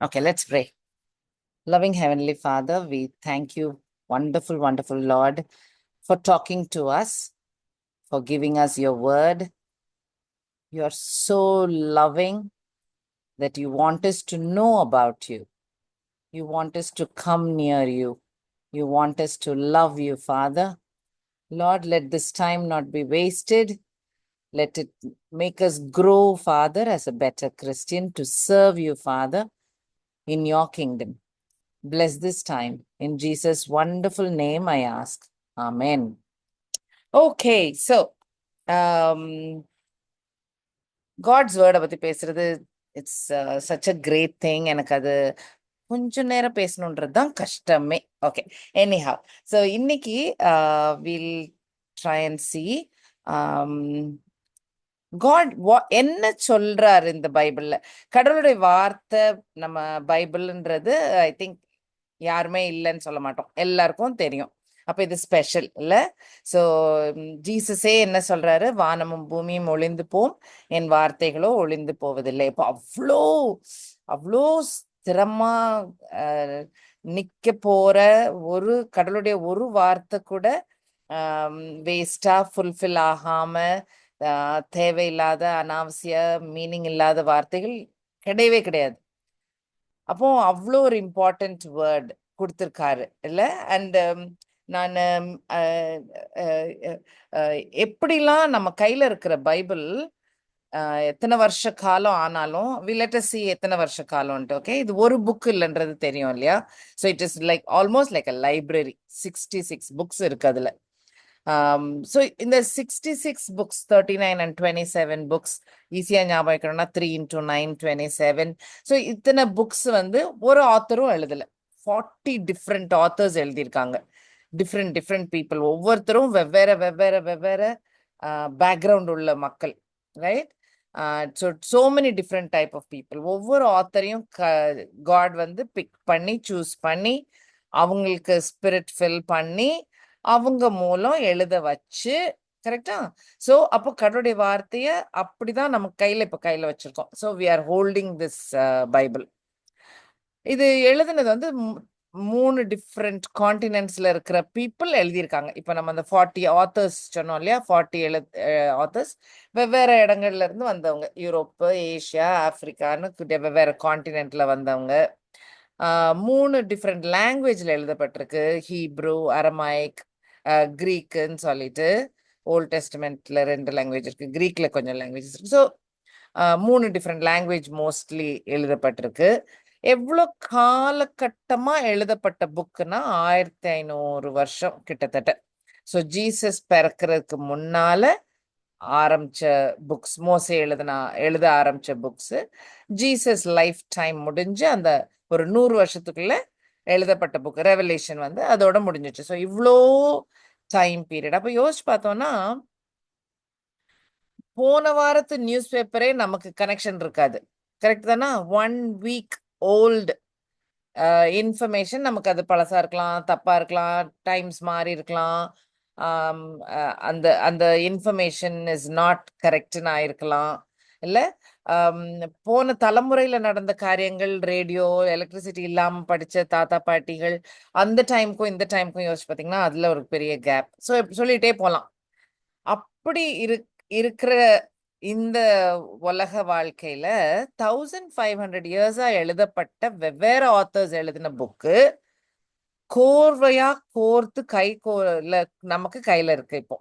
Okay, let's pray. Loving Heavenly Father, we thank you, wonderful, wonderful Lord, for talking to us, for giving us your word. You are so loving that you want us to know about you. You want us to come near you. You want us to love you, Father. Lord, let this time not be wasted. Let it make us grow, Father, as a better Christian to serve you, Father, in your kingdom. Bless this time. In Jesus' wonderful name, I ask. Amen. Okay, so God's word பத்தி பேசுறது it's such a great thing. எனக்கு அது கொஞ்ச நேரம் பேசணுன்றது தான் கஷ்டமே. Okay, anyhow, so இன்னைக்கு will try and see God என்ன சொல்றாரு இந்த பைபிள்ல. கடவுளுடைய வார்த்தை நம்ம பைபிள்ன்றது ஐ திங்க் யாருமே இல்லைன்னு சொல்ல மாட்டோம், எல்லாருக்கும் தெரியும். அப்ப இது ஸ்பெஷல் இல்ல. ஸோ ஜீசஸே என்ன சொல்றாரு, வானமும் பூமியும் ஒளிந்து போம், என் வார்த்தைகளோ ஒளிந்து போவதில்லை. இப்போ அவ்வளோ அவ்வளோ ஸ்திரமா நிக்க போற ஒரு கடவுளுடைய ஒரு வார்த்தை கூட வேஸ்டா ஃபுல்ஃபில் ஆகாம தேவையில்லாத அனாவசிய மீனிங் இல்லாத வார்த்தைகள் கிடையவே கிடையாது. அப்போ அவ்வளோ ஒரு இம்பார்ட்டன்ட் வேர்ட் கொடுத்துருக்காரு இல்ல. அண்ட் நான் எப்படிலாம் நம்ம கையில இருக்கிற பைபிள் எத்தனை வருஷ காலம் ஆனாலும் let us see எத்தனை வருஷ காலம்ட்டு. ஓகே, இது ஒரு புக் இல்லைன்றது தெரியும் இல்லையா. So it is like almost like a library. 66 books இருக்கு அதுல. ஸோ இந்த 66 புக்ஸ் 39 and 27 புக்ஸ் ஈஸியா ஞாபகம் வைக்கணும்னா 3 into 9 27. ஸோ இத்தனை புக்ஸ் வந்து ஒரு ஆத்தரும் எழுதல, 40 டிஃப்ரெண்ட் ஆத்தர்ஸ் எழுதியிருக்காங்க. டிஃப்ரெண்ட் பீப்புள், ஒவ்வொருத்தரும் வெவ்வேறு வெவ்வேறு வெவ்வேறு பேக்ரவுண்ட் உள்ள மக்கள், right. so many different type of people. ஒவ்வொரு ஆத்தரையும் காட் வந்து பிக் பண்ணி சூஸ் பண்ணி அவங்களுக்கு ஸ்பிரிட் ஃபில் பண்ணி அவங்க மூலம் எழுத வச்சு, கரெக்டா. ஸோ அப்போ கடவுளுடைய வார்த்தைய அப்படிதான் நம்ம கையில இப்ப கையில வச்சிருக்கோம். So we are holding this Bible. இது எழுதுனது வந்து 3 டிஃப்ரெண்ட் கான்டினென்ட்ஸ்ல இருக்கிற பீப்புள் எழுதியிருக்காங்க. இப்ப நம்ம அந்த 40 ஆத்தர்ஸ் சொன்னோம் இல்லையா, 40 ஆத்தர்ஸ் வெவ்வேறு இடங்கள்ல இருந்து வந்தவங்க, யூரோப்பு, ஏஷியா, ஆப்பிரிக்கான்னு வெவ்வேறு கான்டினென்ட்ல வந்தவங்க. 3 டிஃப்ரெண்ட் லாங்குவேஜ்ல எழுதப்பட்டிருக்கு. ஹீப்ரூ, அரமாயிக், கிரீக்குன்னு சொல்லிட்டு. ஓல்ட் டெஸ்டமெண்ட்ல 2 லாங்குவேஜ் இருக்கு, கிரீக்ல கொஞ்சம் லாங்குவேஜஸ் இருக்கு. ஸோ 3 டிஃப்ரெண்ட் லாங்குவேஜ் மோஸ்ட்லி எழுதப்பட்டிருக்கு. எவ்வளோ காலகட்டமா எழுதப்பட்ட புக்குன்னா 1500 வருஷம் கிட்டத்தட்ட. ஸோ ஜீசஸ் பிறக்கிறதுக்கு முன்னால ஆரம்பிச்ச புக்ஸ், மோசே எழுத ஆரம்பிச்ச புக்ஸ், ஜீசஸ் லைஃப் டைம் முடிஞ்சு அந்த ஒரு 100 வருஷத்துக்குள்ள எழுதப்பட்ட புக் ரெவலேஷன் வந்து அதோட முடிஞ்சிச்சு. ஸோ இவ்வளோ டைம் பீரியட். அப்போ யோசிச்சு பார்த்தோம்னா போன வாரத்து நியூஸ் பேப்பரே நமக்கு கனெக்ஷன் இருக்காது, கரெக்ட் தானா. 1 வீக் ஓல்டு இன்ஃபர்மேஷன் நமக்கு அது பழசா இருக்கலாம், தப்பா இருக்கலாம், டைம்ஸ் மாறி இருக்கலாம், அந்த அந்த இன்ஃபர்மேஷன் இஸ் நாட் கரெக்ட்னு ஆயிருக்கலாம் இல்ல. போன தலைமுறையில நடந்த காரியங்கள், ரேடியோ எலக்ட்ரிசிட்டி இல்லாம படிச்ச தாத்தா பாட்டிகள் அந்த டைமுக்கும் இந்த டைமுக்கும் யோசிச்சு பார்த்தீங்கன்னா அதுல ஒரு பெரிய கேப். ஸோ சொல்லிட்டே போலாம். அப்படி இருக்கிற இந்த உலக வாழ்க்கையில 1500 இயர்ஸா எழுதப்பட்ட வெவ்வேறு ஆத்தர்ஸ் எழுதின புக்கு கோர்வையா கோர்த்து நமக்கு கையில இருக்கு இப்போ.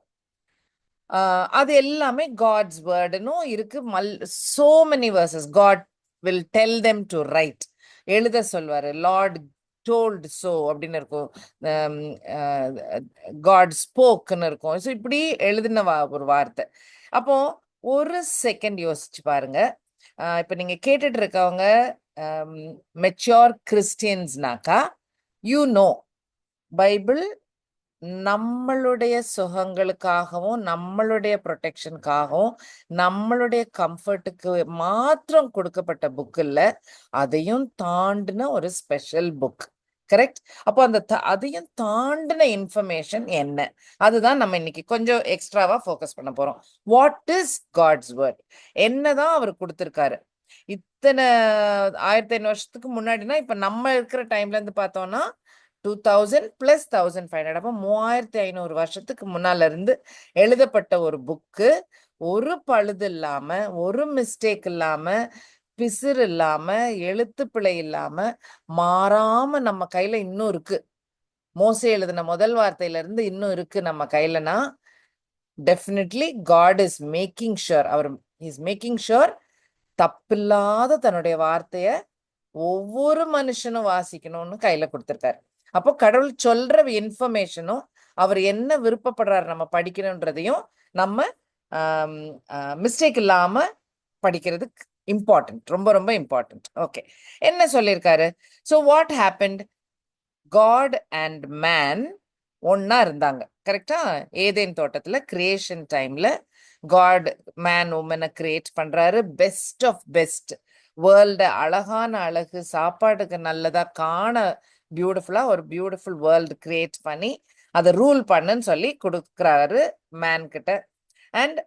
அது எல்லாமே காட்ஸ் வேர்டுன்னும் இருக்கு. So many verses God will tell them to write. எழுத சொல்வாரு, லார்ட் டோல்ட் சோ அப்படின்னு இருக்கும், காட் ஸ்போக்னு இருக்கும். ஸோ இப்படி எழுதின ஒரு வார்த்தை. அப்போ ஒரு செகண்ட் யோசிச்சு பாருங்க. இப்ப நீங்க கேட்டுட்டு இருக்கவங்க மெச்சூர் கிறிஸ்டியன்ஸ்னாக்கா, பைபிள் நம்மளுடைய சுகங்களுக்காகவும் நம்மளுடைய ப்ரொடெக்ஷனுக்காகவும் நம்மளுடைய கம்ஃபர்ட்டுக்கு மாத்திரம் கொடுக்கப்பட்ட புக் இல்ல, அதையும் தாண்டின ஒரு ஸ்பெஷல் புக், கரெக்ட். அப்போ அந்த அதையும் தாண்டின இன்ஃபர்மேஷன் என்ன, அதுதான் நம்ம இன்னைக்கு கொஞ்சம் எக்ஸ்ட்ராவா ஃபோக்கஸ் பண்ண போறோம். வாட் இஸ் காட்ஸ் வேர்ட், என்னதான் அவர் கொடுத்திருக்காரு. இத்தனை 1500 வருஷத்துக்கு முன்னாடினா இப்ப நம்ம இருக்கிற டைம்ல இருந்து பார்த்தோம்னா 2000 பிளஸ் 1500, அப்போ 3500 வருஷத்துக்கு முன்னால இருந்து எழுதப்பட்ட ஒரு புக்கு, ஒரு பழுது இல்லாம, ஒரு மிஸ்டேக் இல்லாம, பிசிறு இல்லாம, எழுத்து பிழை இல்லாம, மாறாம நம்ம கையில இன்னும் இருக்கு. மோசே எழுதின முதல் வார்த்தையில இருந்து இன்னும் இருக்கு நம்ம கையிலனா, definitely God is making sure, அவர் இஸ் மேக்கிங் ஷுர் தப்பில்லாத தன்னுடைய வார்த்தைய ஒவ்வொரு மனுஷனும் வாசிக்கணும்னு கையில கொடுத்திருக்காரு. அப்போ கடவுள் சொல்ற இன்ஃபர்மேஷனும் அவர் என்ன விருப்பப்படுறாரு நம்ம படிக்கணும்ன்றதையும் நம்ம மிஸ்டேக் இல்லாம படிக்கிறது இம்பார்ட்டன்ட், ரொம்ப ரொம்ப இம்பார்ட்டன்ட். ஓகே, என்ன சொல்லியிருக்காரு? So what happened? God and man ஒன்னா இருந்தாங்க, கரெக்டா? ஏதேன் தோட்டத்துல கிரியேஷன் டைம்ல காட் மேன் உமனை கிரியேட் பண்றாரு. பெஸ்ட் ஆஃப் பெஸ்ட் வேர்ல்டு, அழகான அழகு, சாப்பாட்டுக்கு நல்லதா, காண பியூட்டிஃபுல்லா ஒரு பியூட்டிஃபுல் வேர்ல்டு கிரியேட் பண்ணி அதை ரூல் பண்ணுன்னு சொல்லி கொடுக்குறாரு மேன் கிட்ட. அண்ட்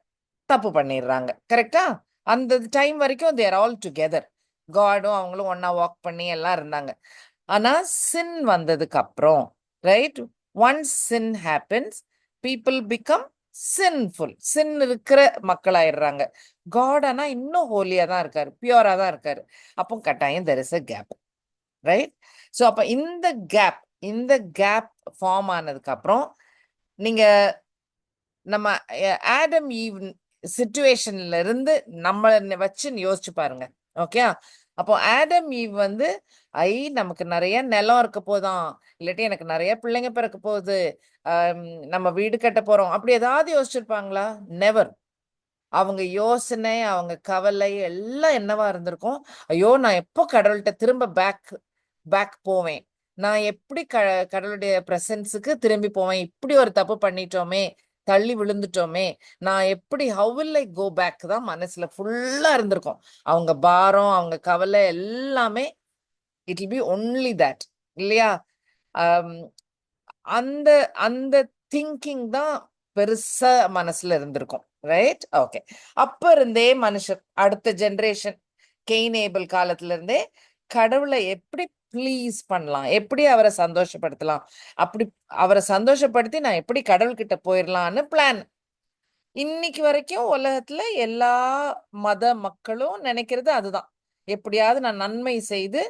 தப்பு பண்ணிடுறாங்க, கரெக்டா? அந்த டைம் வரைக்கும் தேர் ஆல் டுகெதர், காடும் அவங்களும் ஒன்னா வாக் பண்ணி எல்லாம் இருந்தாங்க. ஆனா சின் வந்ததுக்கு அப்புறம், ரைட், ஒன்ஸ் சின் ஹேப்பன்ஸ், பீப்புள் பிகம் சின்ஃபுல். சின் இருக்கிற மக்களாயிடுறாங்க. காட் ஆனா இன்னும் ஹோலியா தான் இருக்காரு, பியூரா தான் இருக்காரு. அப்போ கட்டாயம் there is a gap, right? So அப்ப இந்த கேப் ஃபார்ம் ஆனதுக்கு அப்புறம் நீங்க நம்ம ஆடம் ஈவ் சிச்சுவேஷன்ல இருந்து நம்மளை வச்சு யோசிச்சு பாருங்க. ஓகே, அப்போ ஆடம் ஈவ் வந்து நமக்கு நிறைய நிலம் இருக்க போதான், இல்லாட்டி எனக்கு நிறைய பிள்ளைங்க பிறக்க போகுது, நம்ம வீடு கட்ட போறோம், அப்படி ஏதாவது யோசிச்சிருப்பாங்களா? நெவர். அவங்க யோசனை, அவங்க கவலை எல்லாம் என்னவா இருந்திருக்கும்? ஐயோ, நான் எப்போ கடவுள்கிட்ட திரும்ப பேக் போவேன், நான் எப்படி கடவுளுடைய பிரசன்ஸுக்கு திரும்பி போவேன், இப்படி ஒரு தப்பு பண்ணிட்டோமே, தள்ளி விழுந்துட்டோமே, நான் எப்படி, how will I go back தான் மனசுல ஃபுல்லா இருந்திருக்கும். அவங்க பாரம், அவங்க கவலை எல்லாமே it will be only that, இல்லையா? அந்த அந்த திங்கிங் தான் பெருசா மனசுல இருந்திருக்கும், ரைட்? ஓகே, அப்ப இருந்தே மனுஷன் அடுத்த ஜெனரேஷன் கெயின் ஏபிள் காலத்துல இருந்தே கடவுளை எப்படி ப்ளீஸ் பண்ணலாம், எப்படி அவரை சந்தோஷப்படுத்தலாம், அப்படி அவரை சந்தோஷப்படுத்தி நான் எப்படி கடவுள்கிட்ட போயிடலான்னு பிளான். இன்னைக்கு வரைக்கும் உலகத்துல எல்லா மத மக்களும் நினைக்கிறது அதுதான். எப்படியாவது நான் நன்மை செய்து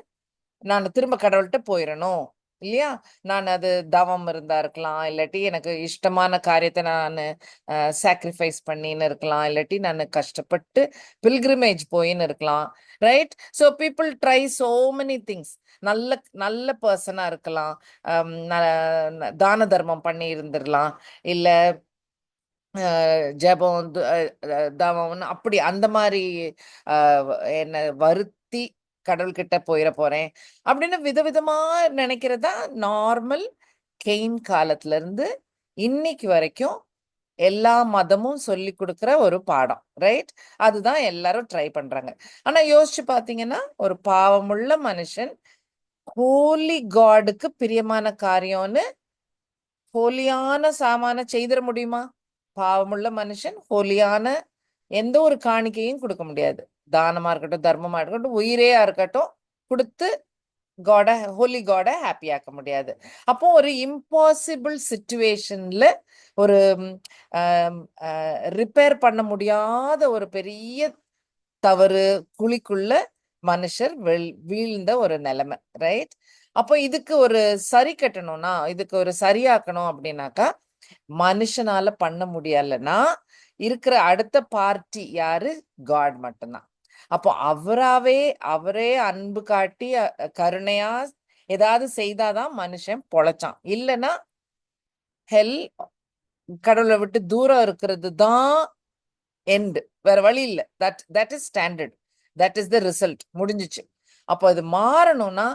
நான் திரும்ப கடவுள்கிட்ட போயிடணும், இல்லையா? நான் அது தவம் இருந்தா இருக்கலாம், இல்லாட்டி எனக்கு இஷ்டமான காரியத்தை நான் சாக்ரிஃபைஸ் பண்ணின்னு இருக்கலாம், இல்லாட்டி நான் கஷ்டப்பட்டு பில்கிரிமேஜ் போயின்னு இருக்கலாம், right? So people try so many things. நல்ல நல்ல பர்சனா இருக்கலாம், தான தர்மம் பண்ணி இருந்துடலாம், இல்ல ஜெபம், தவம், அப்படி அந்த மாதிரி என்ன வருத்தி கடவுள்கிட்ட போயிட போறேன் அப்படின்னு விதவிதமா நினைக்கிறதா நார்மல் கெயின் காலத்துல இருந்து இன்னைக்கு வரைக்கும் எல்லா மதமும் சொல்லி கொடுக்குற ஒரு பாடம், ரைட்? அதுதான் எல்லாரும் ட்ரை பண்றாங்க. ஆனா யோசிச்சு பாத்தீங்கன்னா, ஒரு பாவமுள்ள மனுஷன் ஹோலி காடுக்கு பிரியமான காரியம்னு ஹோலியான சாமான செய்திட முடியுமா? பாவமுள்ள மனுஷன் ஹோலியான எந்த ஒரு காணிக்கையும் கொடுக்க முடியாது. தானமா இருக்கட்டும், தர்மமா இருக்கட்டும், உயிரையா இருக்கட்டும், கொடுத்து ஹோலி காட ஹாப்பி ஆக்க முடியாது. அப்போ ஒரு இம்பாசிபிள் சிச்சுவேஷன்ல ஒரு ரிப்பேர் பண்ண முடியாத ஒரு பெரிய தவறு குழிக்குள்ள மனுஷர் வீழ்ந்த ஒரு நிலைமை, ரைட்? அப்போ இதுக்கு ஒரு சரி கட்டணும்னா, இதுக்கு ஒரு சரியாக்கணும் அப்படின்னாக்கா, மனுஷனால பண்ண முடியலன்னா இருக்கிற அடுத்த பார்ட்டி யாரு? காட் மட்டும்தான். அப்போ அவரே அன்பு காட்டி கருணையா ஏதாவது செய்தாதான் மனுஷன் பொழைச்சான். இல்லைன்னா ஹெல், கடவுளை விட்டு தூரம் இருக்கிறது தான் எண்ட், வேற வழி இல்லை. That is standard, that is the result, முடிஞ்சிச்சு. அப்போ அது மாறணும்னா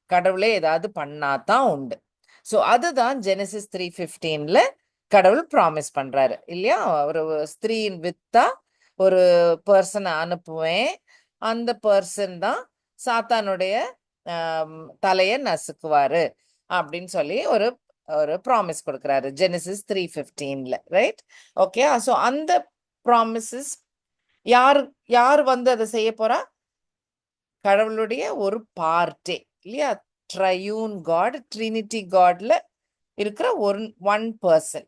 கடவுளே ஏதாவது பண்ணாதான் உண்டு. ஸோ அதுதான் ஜெனசிஸ் 3:15 கடவுள் ப்ராமிஸ் பண்றாரு, இல்லையா? ஒரு ஸ்திரீயின் வித்தா ஒரு பர்சனை அனுப்புவேன், அந்த பர்சன் தான் சாத்தானுடைய தலைய நசுக்குவாரு அப்படின்னு சொல்லி ஒரு ஒரு ப்ராமிஸ் கொடுக்குறாரு ஜெனசிஸ் 3:15, ரைட்? ஓகே, ஸோ அந்த ப்ராமிசஸ் யார் யார் வந்து அதை செய்ய போறா? கடவுளுடைய ஒரு பார்ட்டே இல்லையா? ட்ரையூன் காட், ட்ரினிட்டி காட்ல இருக்கிற ஒன் பர்சன்,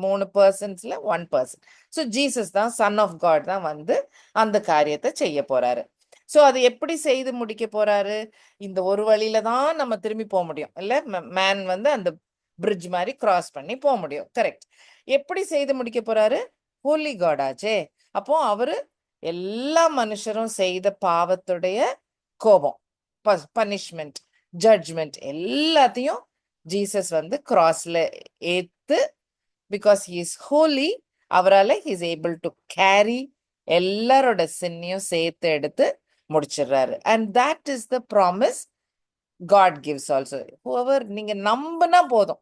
மூணு பர்சன்ஸ்ல ஒன் பர்சன். ஸோ ஜீசஸ் தான், சன் ஆஃப் காட் தான் வந்து அந்த காரியத்தை செய்ய போறாரு. ஸோ அது எப்படி செய்து முடிக்க போறாரு? இந்த ஒரு வழியில தான் நம்ம திரும்பி போக முடியும் இல்ல? மேன் வந்து அந்த பிரிட்ஜ் மாதிரி கிராஸ் பண்ணி போக முடியும். கரெக்ட். எப்படி செய்து முடிக்க போறாரு? ஹோலி காட் ஆச்சே. அப்போ அவரு எல்லா மனுஷரும் செய்த பாவத்துடைய கோபம், பனிஷ்மெண்ட், ஜட்ஜ்மெண்ட் எல்லாத்தையும் ஜீசஸ் வந்து கிராஸ்ல ஏத்து, பிகாஸ் ஹி இஸ் ஹோலி, அவரால் he is able to carry எல்லாரோட சின்னையும் சேர்த்து எடுத்து முடிச்சிடுறாரு. And that is the promise God gives also. Whoever நீங்க நம்பினா போதும்,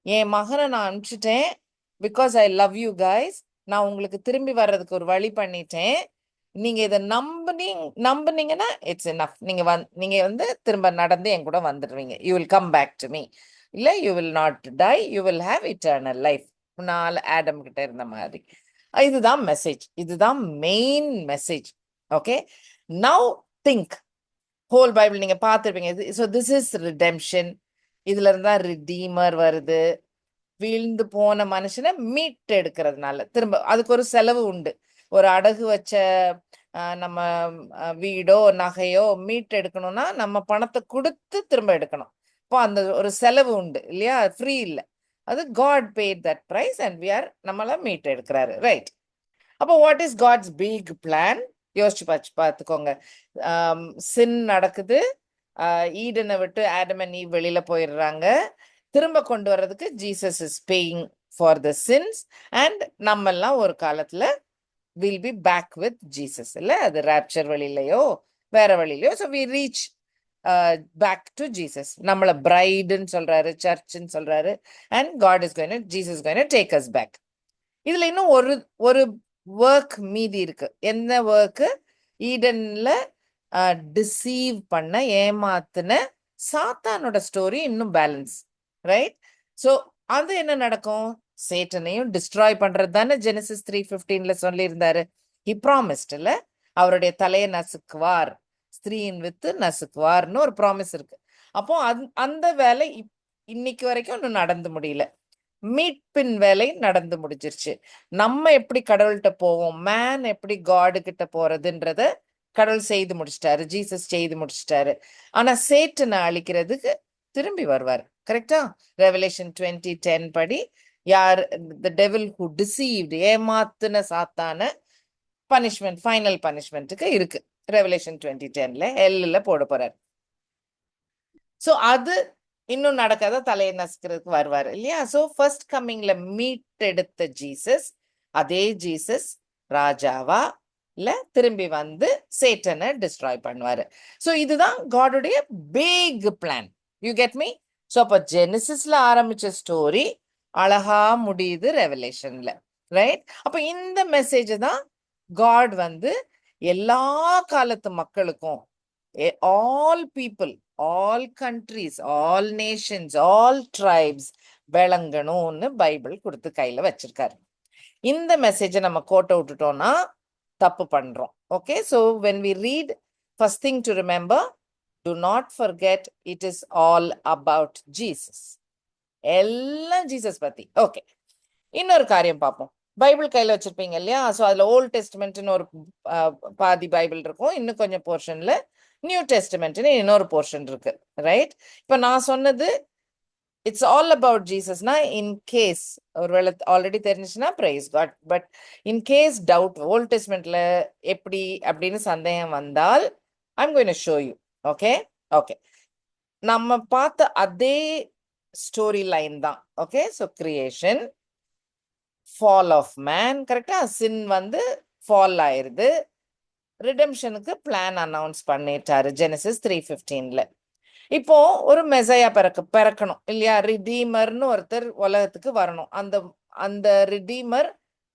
என் மகனை நான் அனுப்பிச்சிட்டேன், because I love you guys, நான் உங்களுக்கு திரும்பி வர்றதுக்கு ஒரு வழி பண்ணிட்டேன், நீங்க இதை நம்புனீங்கன்னா இட்ஸ் எனஃப். நீங்க வந்து திரும்ப நடந்து என் கூட வந்துடுவீங்க. You will come back to me. இல்ல, you will not die, you will have eternal life. நாலு ஆடம் கிட்ட இருந்த மாதிரி. இதுதான் மெசேஜ், இதுதான் main message. Okay, now think. Whole Bible நீங்க பார்த்துருப்பீங்க. So this is redemption. இதுல இருந்தா ரிடீமர் வருது. வீழ்ந்து போன மனுஷனை மீட் எடுக்கிறதுனால திரும்ப அதுக்கு ஒரு செலவு உண்டு. ஒரு அடகு வச்ச நம்ம வீடோ நகையோ மீட் எடுக்கணும்னா நம்ம பணத்தை கொடுத்து திரும்ப எடுக்கணும். இப்போ அந்த ஒரு செலவு உண்டு இல்லையா? ஃப்ரீ இல்லை. அது God paid that price and we are நம்மள மீட் எடுக்கிறாரு. ரைட். அப்போ what is God's big plan? யோசிச்சு பார்த்துக்கோங்க. சின் நடக்குது, ஈடனை விட்டு ஆடம் அண்ட் ஈவ் வெளியில போயிடுறாங்க. திரும்ப கொண்டு வர்றதுக்கு Jesus is paying for the sins. And நம்ம எல்லாம் ஒரு காலத்துல will be back with Jesus. இல்ல, அது ராப்சர் வழியிலையோ வேற வழியிலையோ. So we reach back to Jesus. நம்மள பிரைடுன்னு சொல்றாரு, சர்ச்ன்னு சொல்றாரு. And God is going, Jesus going take us back. இதுல இன்னும் ஒரு ஒர்க் மீதி இருக்கு. என்ன ஒர்க்? ஈடன்ல டிசீவ் பண்ண, ஏமாத்துன சாத்தானோட ஸ்டோரி இன்னும் பேலன்ஸ். ரைட். ஸோ அது என்ன நடக்கும்? சேட்டனையும் டிஸ்ட்ராய் பண்றது தானே ஜெனசிஸ் 3:15 சொல்லியிருந்தாரு. ஹி ப்ராமிஸ்ட் இல்ல, அவருடைய தலையை நசுக்குவார், ஸ்திரீயின் வித்து நசுக்குவார்னு ஒரு ப்ராமிஸ் இருக்கு. அப்போ அந்த வேலை இன்னைக்கு வரைக்கும் இன்னும் நடந்து முடியல. மீட்பின் வேலை நடந்து முடிஞ்சிருச்சு. நம்ம எப்படி கடவுள்கிட்ட போவோம், மேன் எப்படி காடு கிட்ட போறதுன்றத கடவுள் செய்து முடிச்சிட்டாரு, ஜீசஸ் செய்து முடிச்சிட்டாரு. ஆனா சேட்டனை அழிக்கிறதுக்கு திரும்பி வருவார். கரெக்டா? ரெவலேஷன் 20:10 படி யார் the devil who deceived, ஏமாத்துன சாத்தான பனிஷ்மெண்ட், ஃபைனல் பனிஷ்மெண்ட்டுக்கு இருக்கு. ரெவலேஷன் 20:10ல ஹெல்ல போட போறார். ஸோ அது இன்னும் நடக்காத, தலையை நசுக்கிறதுக்கு வருவார் இல்லையா? ஸோ ஃபர்ஸ்ட் கம்மிங்ல மீட் எடுத்த ஜீசஸ், அதே ஜீசஸ் ராஜாவா இல்ல திரும்பி வந்து சேட்டனை டிஸ்ட்ராய் பண்ணுவாரு. ஸோ இதுதான் காடுடைய big plan. You get me? So அப்போ ஜெனிசிஸ்ல ஆரம்பிச்ச ஸ்டோரி அழகா முடியுது ரெவலேஷன்ல. ரைட். அப்போ இந்த மெசேஜ் தான் காட் வந்து எல்லா காலத்து மக்களுக்கும், all people, all countries, all nations, all tribes விளங்கணும்னு பைபிள் கொடுத்து கையில வச்சிருக்காரு. இந்த மெசேஜை நம்ம கோட்டை விட்டுட்டோம்னா தப்பு பண்றோம். Okay, so when we read, first thing to remember, to not forget it is all about Jesus. எல்லாம் ஜீசஸ் பத்தி. ஓகே, இன்னொரு காரியம் பார்ப்போம். பைபிள் கையில வச்சிருப்பீங்க இல்லையா? ஸோ அதுல ஓல்ட் டெஸ்ட்மெண்ட்னு ஒரு பாதி பைபிள் இருக்கும், இன்னும் கொஞ்சம் போர்ஷன்ல நியூ டெஸ்ட்மெண்ட்னு இன்னொரு போர்ஷன் இருக்கு. ரைட். இப்ப நான் சொன்னது இட்ஸ் ஆல் அபவுட் ஜீசஸ்னா, இன் கேஸ் ஒருவேளை ஆல்ரெடி தெரிஞ்சுச்சுன்னா praise God. But in case doubt, old டெஸ்ட்மெண்ட்ல எப்படி அப்படின்னு சந்தேகம் வந்தால், I'm going to show you. Okay. Okay, நம்ம பார்த்த அதே ஸ்டோரி லைன் தான். Okay, so creation, fall of man. கரெக்டா? சின் வந்து ஃபால் ஆயிருது, ரிடெம்ஷனுக்கு பிளான் அனௌன்ஸ் பண்ணிட்டாரு ஜெனசிஸ் 3:15ல. இப்போ ஒரு மெசையா பிறக்கணும் இல்லையா? ரிடீமர்னு ஒருத்தர் உலகத்துக்கு வரணும். அந்த அந்த ரிடீமர்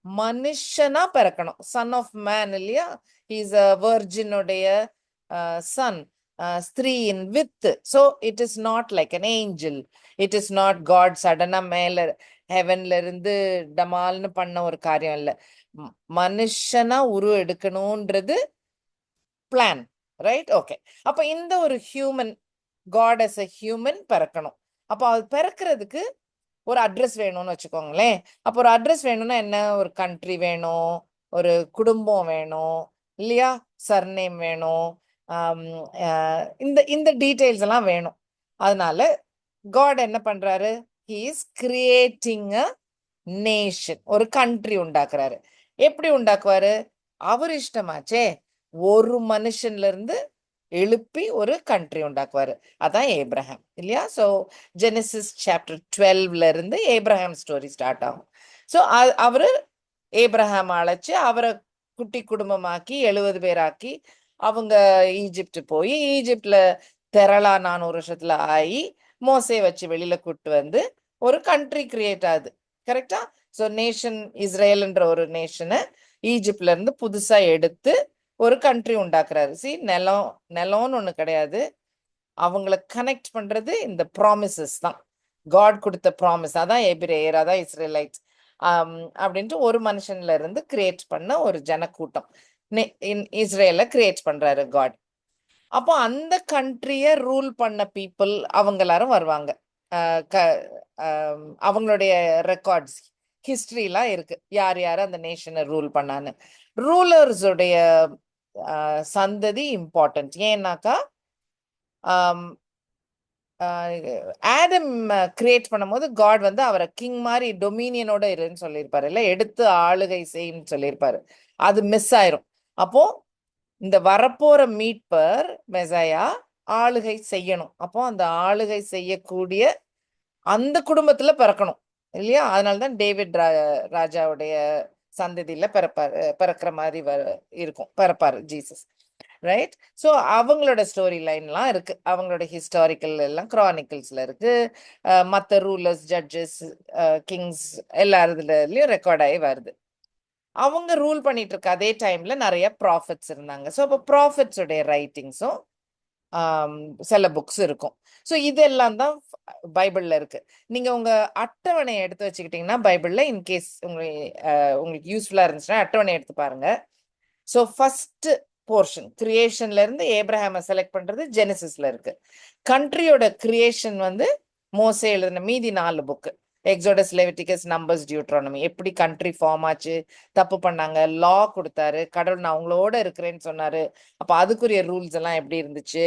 மனுஷனா பிறக்கணும், சன் ஆஃப் மேன் இல்லையா? இஸ் அ வர்ஜினுடைய சன், ஸ்திரீயின் வித்து. So it is not like an angel. It is not God சடனா மேல ஹெவன்ல இருந்து டமால்னு பண்ண ஒரு காரியம் இல்லை. மனுஷனா உருவம் எடுக்கணும்ன்றது பிளான். ரைட்? ஓகே. அப்ப இந்த ஒரு human, God as a human பிறக்கணும். அப்போ அது பிறக்கிறதுக்கு ஒரு அட்ரஸ் வேணும்னு வச்சுக்கோங்களேன். அப்போ ஒரு அட்ரஸ் வேணும்னா என்ன? ஒரு கண்ட்ரி வேணும், ஒரு குடும்பம் வேணும் இல்லையா? சர்நேம் வேணும். ஆம், இந்த இந்த டீட்டெயில்ஸ் எல்லாம் வேணும். அதனால காட் என்ன பண்றாரு? He is creating a nation, ஒரு கண்ட்ரி உண்டாக்குறாரு. எப்படி உண்டாக்குவாரு? அவர் இஷ்டமாச்சே. ஒரு மனுஷன்ல இருந்து எழுப்பி ஒரு கண்ட்ரி உண்டாக்குவாரு. அதான் ஏப்ரஹாம் இல்லையா? ஸோ ஜெனசிஸ் சாப்டர் 12ல இருந்து ஏப்ரஹாம் ஸ்டோரி ஸ்டார்ட் ஆகும். ஸோ அவரு ஏப்ரஹாம் அழைச்சு அவரை குட்டி குடும்பமாக்கி 70 பேராக்கி அவங்க ஈஜிப்ட் போய் ஈஜிப்ட்ல திரளா 400 வருஷத்துல ஆகி மோசே வச்சு வெளியில கூட்டு வந்து ஒரு கண்ட்ரி கிரியேட் ஆகுது. கரெக்டா? ஸோ நேஷன் இஸ்ரேல்ன்ற ஒரு நேஷனை ஈஜிப்ட்ல இருந்து புதுசா எடுத்து ஒரு கண்ட்ரி உண்டாக்குறாரு. சி, நிலம்னு ஒண்ணு கிடையாது. அவங்கள கனெக்ட் பண்றது இந்த ப்ராமிசஸ் தான். காட் கொடுத்த ப்ராமிஸ். அதான் எபிரேயர், அதான் இஸ்ரேலைட்ஸ் அப்படின்ட்டு ஒரு மனுஷன்ல இருந்து கிரியேட் பண்ண ஒரு ஜனக்கூட்டம் இஸ்ரேல கிரியேட் பண்றாரு காட். அப்போ அந்த கண்ட்ரிய ரூல் பண்ண பீப்புள் அவங்க எல்லாரும் வருவாங்க. அவங்களுடைய ரெக்கார்ட்ஸ், ஹிஸ்டரிலாம் இருக்கு, யார் யார் அந்த நேஷனை ரூல் பண்ணான்னு. ரூலர்ஸுடைய சந்ததி இம்பார்ட்டன்ட். ஏன்னாக்கா ஆடம் கிரியேட் பண்ணும்போது காட் வந்து அவரை கிங் மாதிரி டொமினியனோட இருன்னு சொல்லியிருப்பாரு, இல்லை எடுத்து ஆளுகை செய்யுன்னு சொல்லியிருப்பாரு. அது மிஸ் ஆயிரும். அப்போ இந்த வரப்போற மீட்பர் மெசாயா ஆளுகை செய்யணும். அப்போ அந்த ஆளுகை செய்யக்கூடிய அந்த குடும்பத்துல பிறக்கணும் இல்லையா? அதனாலதான் டேவிட் ராஜாவுடைய சந்ததியில பிறக்கிற மாதிரி இருக்கும், பிறப்பாரு ஜீசஸ். ரைட்? ஸோ அவங்களோட ஸ்டோரி லைன்லாம் இருக்கு, அவங்களோட ஹிஸ்டாரிக்கல் எல்லாம் கிரானிக்கல்ஸ்ல இருக்கு. மற்ற ரூலர்ஸ், ஜட்ஜஸ், கிங்ஸ் எல்லாருலயும் ரெக்கார்ட் ஆகி வருது. அவங்க ரூல் பண்ணிட்டு இருக்க அதே டைம்ல நிறைய ப்ராஃபிட்ஸ் இருந்தாங்க. ஸோ அப்போ ப்ராஃபிட்ஸுடைய ரைட்டிங்ஸும் சில புக்ஸ் இருக்கும். ஸோ இதெல்லாம் தான் பைபிள்ல இருக்கு. நீங்க உங்க அட்டவணையை எடுத்து வச்சுக்கிட்டீங்கன்னா பைபிள்ல இன்கேஸ் உங்களுக்கு யூஸ்ஃபுல்லா இருந்துச்சுன்னா அட்டவணை எடுத்து பாருங்க. ஸோ ஃபர்ஸ்ட் போர்ஷன் கிரியேஷன்ல இருந்து ஏப்ரஹாமை செலக்ட் பண்றது ஜெனசிஸ்ல இருக்கு. கண்ட்ரியோட கிரியேஷன் வந்து மோசே எழுதின மீதி 4 book, exodus, Leviticus, numbers, Deuteronomy. எப்படி கண்ட்ரி ஃபார்ம் ஆச்சு, தப்பு பண்ணாங்க, லா கொடுத்தாரு, கடவுள் நான் அவங்களோட இருக்கிறேன்னு சொன்னாரு. அப்ப அதுக்குரிய ரூல்ஸ் எல்லாம் எப்படி இருந்துச்சு,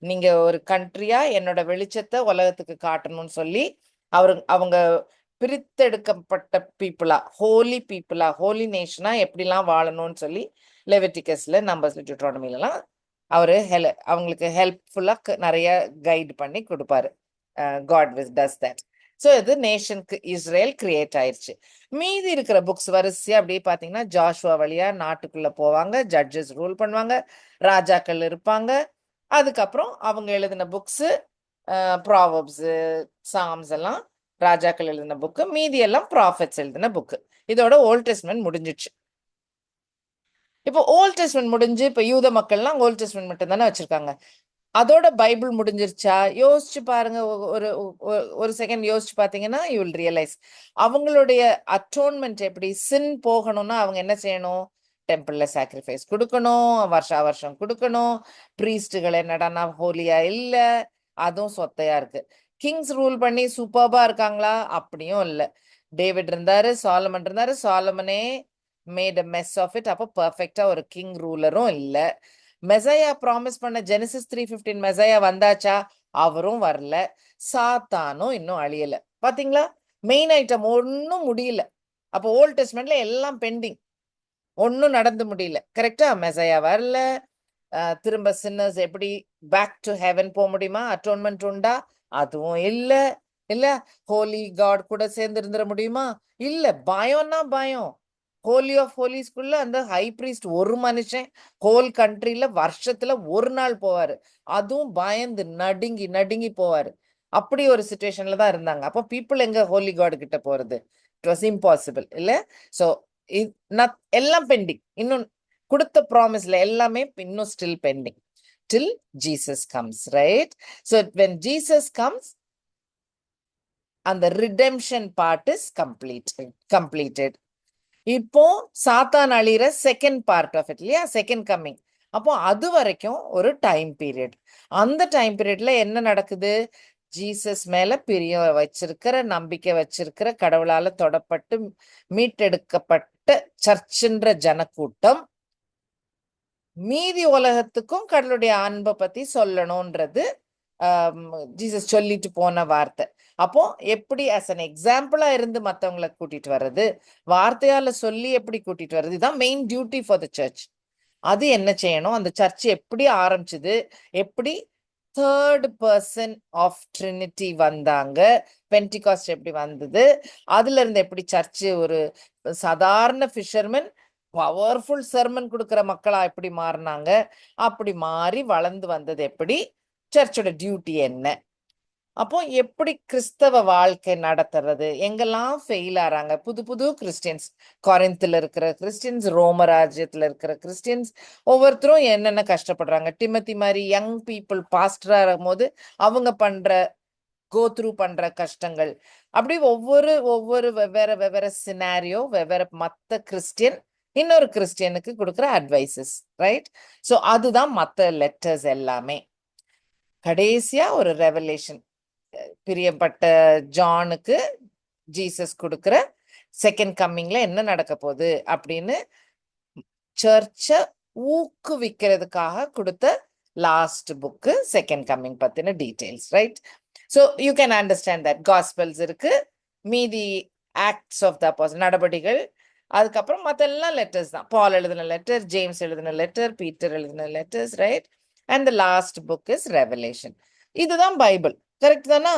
நீங்க ஒரு கண்ட்ரியா என்னோட வெளிச்சத்தை உலகத்துக்கு காட்டணும்னு சொல்லி அவங்க பிரித்தெடுக்கப்பட்ட பீப்புளா, ஹோலி நேஷனா எப்படிலாம் வாழணும்னு சொல்லி லெவிட்டிகஸ்ல, நம்பர்ஸ்ல, டியூட்ரானமிலாம் அவரு அவங்களுக்கு ஹெல்ப்ஃபுல்லா நிறைய கைட் பண்ணி கொடுப்பாரு. God does that. ஸோ இது நேஷனுக்கு இஸ்ரேல் கிரியேட் ஆயிடுச்சு. மீதி இருக்கிற புக்ஸ் வரிசையா அப்படியே பார்த்தீங்கன்னா ஜாஷுவா வழியா நாட்டுக்குள்ள போவாங்க, ஜட்ஜஸ் ரூல் பண்ணுவாங்க, ராஜாக்கள் இருப்பாங்க. அதுக்கப்புறம் அவங்க எழுதின புக்ஸ் ப்ராவர்ப்ஸ், சாம்ஸ் எல்லாம் ராஜாக்கள் எழுதின புக்கு, மீதி எல்லாம் ப்ராஃபிட்ஸ் எழுதின புக்கு. இதோட ஓல்ட் டெஸ்ட்மென்ட் முடிஞ்சிடுச்சு. இப்போ ஓல்ட் டெஸ்ட்மென்ட் முடிஞ்சு இப்போ யூத மக்கள்லாம் ஓல்ட் டெஸ்ட்மென்ட் மட்டும் தானே வச்சிருக்காங்க. அதோட பைபிள் முடிஞ்சிருச்சா? யோசிச்சு பாருங்க. ஒரு ஒரு செகண்ட் யோசிச்சு பார்த்தீங்கன்னா யூ வில் ரியலைஸ் அவங்களுடைய அட்டோன்மெண்ட் எப்படி. சின் போகணும்னா அவங்க என்ன செய்யணும்? டெம்பிள்ல சாக்ரிஃபைஸ் கொடுக்கணும், வருஷம் கொடுக்கணும். பிரீஸ்டுகள் என்னடானா ஹோலியா இல்ல, அதுவும் சொத்தையா இருக்கு. கிங்ஸ் ரூல் பண்ணி சூப்பர்பா இருக்காங்களா? அப்படியும் இல்ல. டேவிட் இருந்தாரு, சாலமன் இருந்தாரு, சாலமனே made a mess of it. அப்போ பெர்ஃபெக்டா ஒரு கிங் ரூலரும் இல்ல. மெசையா ப்ராமிஸ் பண்ண ஜெனசிஸ் 3:15 மெசையா வந்தாச்சா? அவரும் வரல. சாத்தானும் இன்னும் அழியல. பாத்தீங்களா? மெயின் ஐட்டம் ஒன்னும் முடியல. அப்போ ஓல்ட் டெஸ்ட்மென்ட்ல எல்லாம் பெண்டிங், ஒன்னும் நடந்து முடியல. கரெக்டா? மெசையா வரல. திரும்ப சின்னர்ஸ் எப்படி பேக் டு ஹெவன் போக முடியுமா? அட்டோன்மெண்ட் உண்டா? அதுவும் இல்ல. இல்ல ஹோலி காட் கூட சேர்ந்து இருந்துட முடியுமா? இல்ல. பயம்னா பயம். ஹோலி ஆஃப் ஹோலிஸ்குள்ள அந்த ஹை பிரீஸ்ட் ஒரு மனுஷன் ஹோல் கண்ட்ரில வருஷத்துல ஒரு நாள் போவாரு. அதுவும் பயந்து நடுங்கி நடுங்கி போவாரு. அப்படி ஒரு சுச்சுவேஷன்ல தான் இருந்தாங்க. அப்போ பீப்புள் எங்க ஹோலி காட் கிட்ட போறது? இட் வாஸ் இம்பாசிபிள் இல்ல? ஸோ எல்லாம் பெண்டிங். இன்னும் கொடுத்த ப்ராமிஸ்ல எல்லாமே இன்னும் still bending till Jesus comes. Right? So when Jesus comes அந்த ரிடெம்ஷன் பார்ட் இஸ் கம்ப்ளீட்டட். இப்போ சாத்தான் அழிகிற செகண்ட் பார்ட் ஆஃப் இட் இல்லையா? Second coming. அப்போ அது வரைக்கும் ஒரு டைம் பீரியட். அந்த டைம் பீரியட்ல என்ன நடக்குது? ஜீசஸ் மேல பிரியம் வச்சிருக்கிற, நம்பிக்கை வச்சிருக்கிற, கடவுளால தொடப்பட்டு மீட்டெடுக்கப்பட்ட சர்ச்சுன்ற ஜனக்கூட்டம் மீதி உலகத்துக்கும் கடவுளுடைய அன்பை பத்தி சொல்லணும்ன்றது ஜீசஸ் சொல்லிட்டு போன வார்த்தை. அப்போ எப்படி ஆஸ் அன் எக்ஸாம்பிளா இருந்து மத்தவங்களை கூட்டிட்டு வர்றது, வார்த்தையால சொல்லி எப்படி கூட்டிட்டு வர்றது, இதுதான் main duty for the church. அது என்ன செய்யணும்? அந்த சர்ச் எப்படி ஆரம்பிச்சது, எப்படி தேர்ட் பர்சன் ஆஃப் ட்ரினிட்டி வந்தாங்க, பென்டிகாஸ்ட் எப்படி வந்தது, அதுல இருந்து எப்படி சர்ச் ஒரு சாதாரண ஃபிஷர்மேன் பவர்ஃபுல் சர்மன் கொடுக்குற மக்களா எப்படி மாறினாங்க, அப்படி மாறி வளர்ந்து வந்தது எப்படி, சர்ச்சோட டியூட்டி என்ன, அப்போ எப்படி கிறிஸ்தவ வாழ்க்கை நடத்துறது, எங்கெல்லாம் ஃபெயில் ஆறாங்க புது புது கிறிஸ்டியன்ஸ், கொரிந்தில் இருக்கிற கிறிஸ்டியன்ஸ், ரோம ராஜ்யத்துல இருக்கிற கிறிஸ்டியன்ஸ், ஒவ்வொருத்தரும் என்னென்ன கஷ்டப்படுறாங்க. டிமத்தி மாதிரி யங் பீப்புள் பாஸ்டரா இருக்கும் போது அவங்க பண்ற கோ த்ரூ பண்ற கஷ்டங்கள், அப்படி ஒவ்வொரு ஒவ்வொரு வெவ்வேறு சினாரியோ, வெவ்வேறு மத்த கிறிஸ்டியன் இன்னொரு கிறிஸ்டியனுக்கு கொடுக்குற அட்வைசஸ், ரைட்? ஸோ அதுதான் மற்ற லெட்டர்ஸ் எல்லாமே. கடைசியா ஒரு ரெவலேஷன், பிரியப்பட்ட ஜானுக்கு ஜீசஸ் கொடுக்குற செகண்ட் கம்மிங்ல என்ன நடக்க போகுது அப்படின்னு சர்ச்சை ஊக்குவிக்கிறதுக்காக கொடுத்த லாஸ்ட் புக்கு செகண்ட் கம்மிங் பத்தின details, right? So you can understand that gospels இருக்கு, மீதி ஆக்ட்ஸ் ஆஃப் த அப்போஸ்டல்ஸ் நடபடிகள், அதுக்கப்புறம் மற்ற எல்லாம் லெட்டர்ஸ் தான். பால் எழுதின லெட்டர், ஜேம்ஸ் எழுதின லெட்டர், பீட்டர் எழுதின letters, right? And the last book is revelation. இதுதான் பைபிள், கரெக்ட் தானா?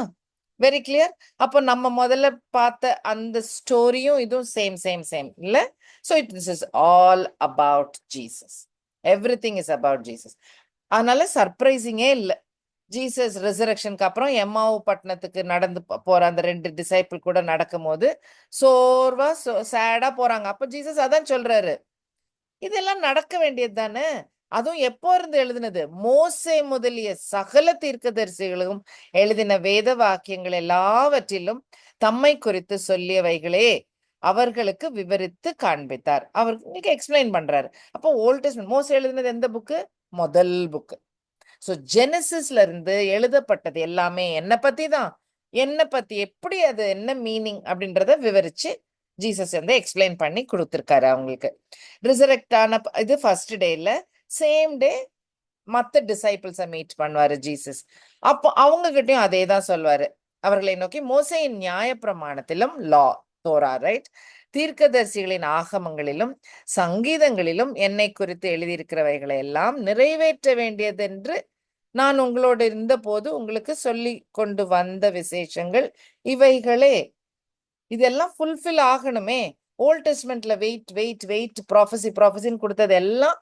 Very clear. அப்போ நம்ம முதல்ல பார்த்த அந்த ஸ்டோரியும் இதுவும் சேம் சேம் சேம் இல்ல? So this is all about Jesus. Everything is about Jesus. அதனால சர்ப்ரைசிங்கே இல்லை. ஜீசஸ் ரிசரக்ஷனுக்கு அப்புறம் எம்மாவு பட்டணத்துக்கு நடந்து போற அந்த 2 டிசைபிள் கூட நடக்கும் போது சோர்வா சேடா போறாங்க. அப்ப ஜீசஸ் அதான் சொல்றாரு, இதெல்லாம் நடக்க வேண்டியது தானே. அதுவும் எப்போ இருந்து எழுதினது? மோசே முதலிய சகல தீர்க்கதரிசிகளும் எழுதின வேத வாக்கியங்கள் எல்லாவற்றிலும் தம்மை குறித்து சொல்லியவைகளே அவர்களுக்கு விவரித்து காண்பித்தார். அவருக்கு எக்ஸ்பிளைன் பண்றாரு. அப்போ ஓல்ட் டெஸ்டமென்ட் மோசே எழுதினது எந்த புக்கு? முதல் புக்கு. ஸோ ஜெனசிஸ்ல இருந்து எழுதப்பட்டது எல்லாமே என்ன பத்தி தான். என்ன பத்தி, எப்படி, அது என்ன மீனிங் அப்படின்றத விவரிச்சு ஜீசஸ் வந்து எக்ஸ்பிளைன் பண்ணி கொடுத்துருக்காரு அவங்களுக்கு. ரிசரெக்ட் ஆன இது ஃபர்ஸ்ட் டேல, சேம் டே மற்ற டிசைபிள்ஸை மீட் பண்ணுவாரு ஜீசஸ். அப்போ அவங்க கிட்டயும் அதே தான் சொல்வாரு. அவர்களை நோக்கி மோசேயின் நியாயப்பிரமாணத்திலும் லா, தோரா, ரைட், தீர்க்கதரிசிகளின் ஆகமங்களிலும் சங்கீதங்களிலும் என்னை குறித்து எழுதியிருக்கிறவைகளை எல்லாம் நிறைவேற்ற வேண்டியதென்று நான் உங்களோடு இருந்த போது உங்களுக்கு சொல்லி கொண்டு வந்த விசேஷங்கள் இவைகளே. இதெல்லாம் ஃபுல்ஃபில் ஆகணுமே. ஓல்ட் டெஸ்ட்மெண்ட்ல வெயிட் வெயிட் வெயிட் ப்ராஃபஸின்னு கொடுத்தது எல்லாம்